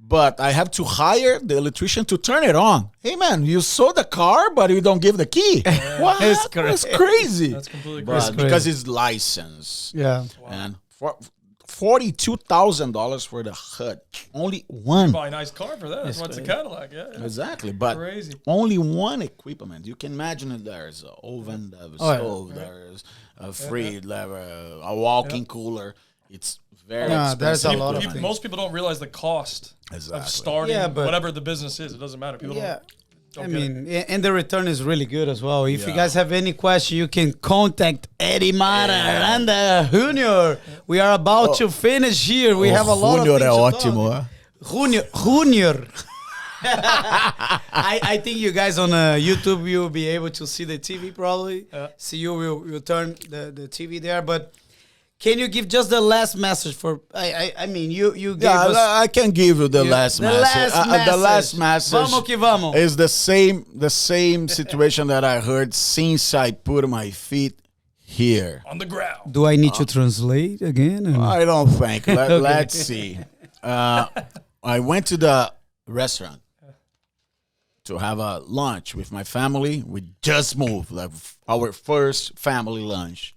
But I have to hire the electrician to turn it on. Hey, man, you sold the car, but you don't give the key. What? That's crazy.
That's completely crazy.
Because it's licensed.
Yeah.
Wow.
And for $42,000 for the hood. Only one.
Buy a nice car for that. That's what's a Cadillac. Yeah.
Exactly. But
Crazy.
only one equipment. You can imagine that there's an oven, there's a stove, there's a fridge, a walk-in cooler. It's very expensive.
There's a lot of things.
Most people don't realize the cost of starting whatever the business is. It doesn't matter. People don't
I mean, and the return is really good as well. If you guys have any question, you can contact Edmar Jr. We are about to finish here. We have a lot of things to talk. Junior. I think you guys on YouTube, you'll be able to see the TV probably. See you will turn the TV there, but can you give just the last message for? I mean, you gave us.
I can give you the last message. The last message.
Vamos que vamos.
Is the same situation that I heard since I put my feet here
on the ground.
Do I need to translate again?
I don't think. Let's see. I went to the restaurant to have a lunch with my family. We just moved, like our first family lunch.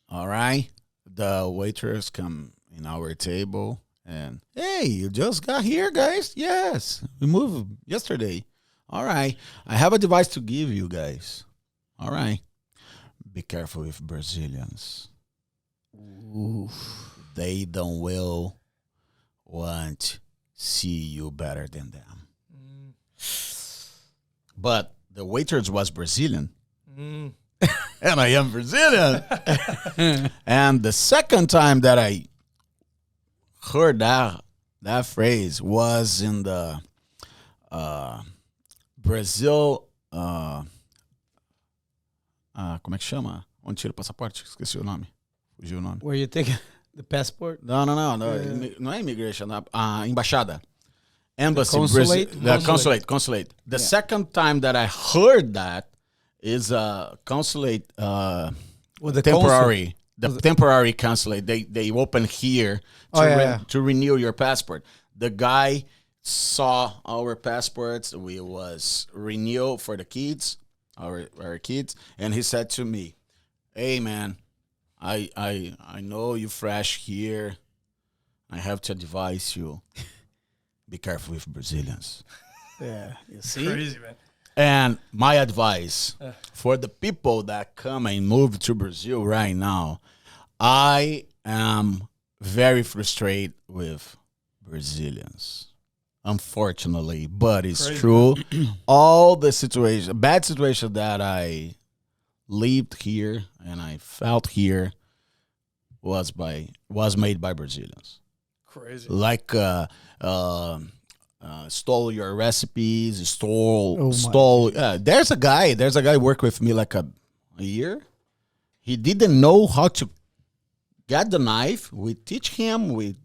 All right. The waitress come in our table and, hey, you just got here, guys? Yes, we moved yesterday. All right, I have a device to give you guys. All right, be careful with Brazilians. Oof. They don't will want see you better than them. But the waitress was Brazilian. And I am Brazilian. And the second time that I heard that phrase was in the Brazil. Como é que chama? Onde tira o passaporte? Esqueci o nome. Fugiu o nome.
Where you take the passport?
No. Não é immigration. Embaixada. Embassy. Consulate. The second time that I heard that is a consulate, temporary. Temporary consulate. They open here to renew your passport. The guy saw our passports. We was renew for the kids, our kids, and he said to me, "Hey man, I know you fresh here. I have to advise you, be careful with Brazilians."
Yeah, you see,
crazy man.
And my advice for the people that come and move to Brazil right now, I am very frustrated with Brazilians. Unfortunately, but it's true. All the bad situation that I lived here and I felt here was made by Brazilians.
Crazy.
Like stole your recipes, stole. There's a guy worked with me like a year. He didn't know how to get the knife. We teach him. We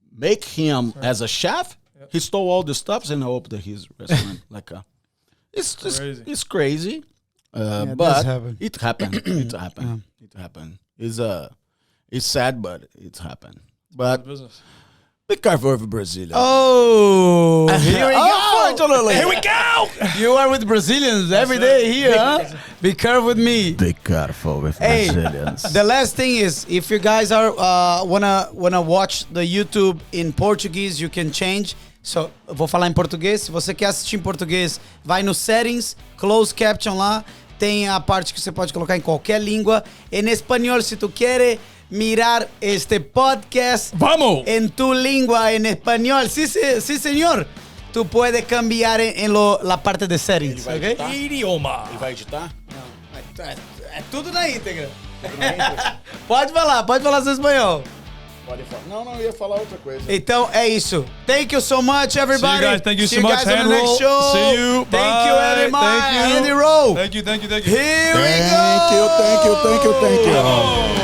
make him as a chef. Yep. He stole all the stuff and opened his restaurant. It's crazy. But it happened. It happened. It's sad, but it happened. But be careful with Brazilians.
Oh, here we go.
Unfortunately.
Here we go. You are with Brazilians every day here, huh? Be careful with me.
Be careful with Brazilians.
The last thing is, if you guys are wanna watch the YouTube in Portuguese, you can change. So, eu vou falar em português. Se você quer assistir em português, vai no Settings, Close Caption lá. Tem a parte que você pode colocar em qualquer língua. Em espanhol, se tu quer mirar este podcast en tu lengua en español. Sí, señor. Tú puedes cambiar en la parte de settings, ¿ok?
Idioma.
Ele vai editar?
Não, é tudo na íntegra. Pode falar seu espanhol.
Pode falar. Não, eu ia falar outra coisa.
Então é isso. Thank you so much, everybody.
See you guys. Thank you
See
so
you
much.
guys on the next show.
See you.
Thank you,
Bye.
Edmar.
Thank you.
Andy Rowe.
Thank you.
Here we go.
Thank you.
Oh.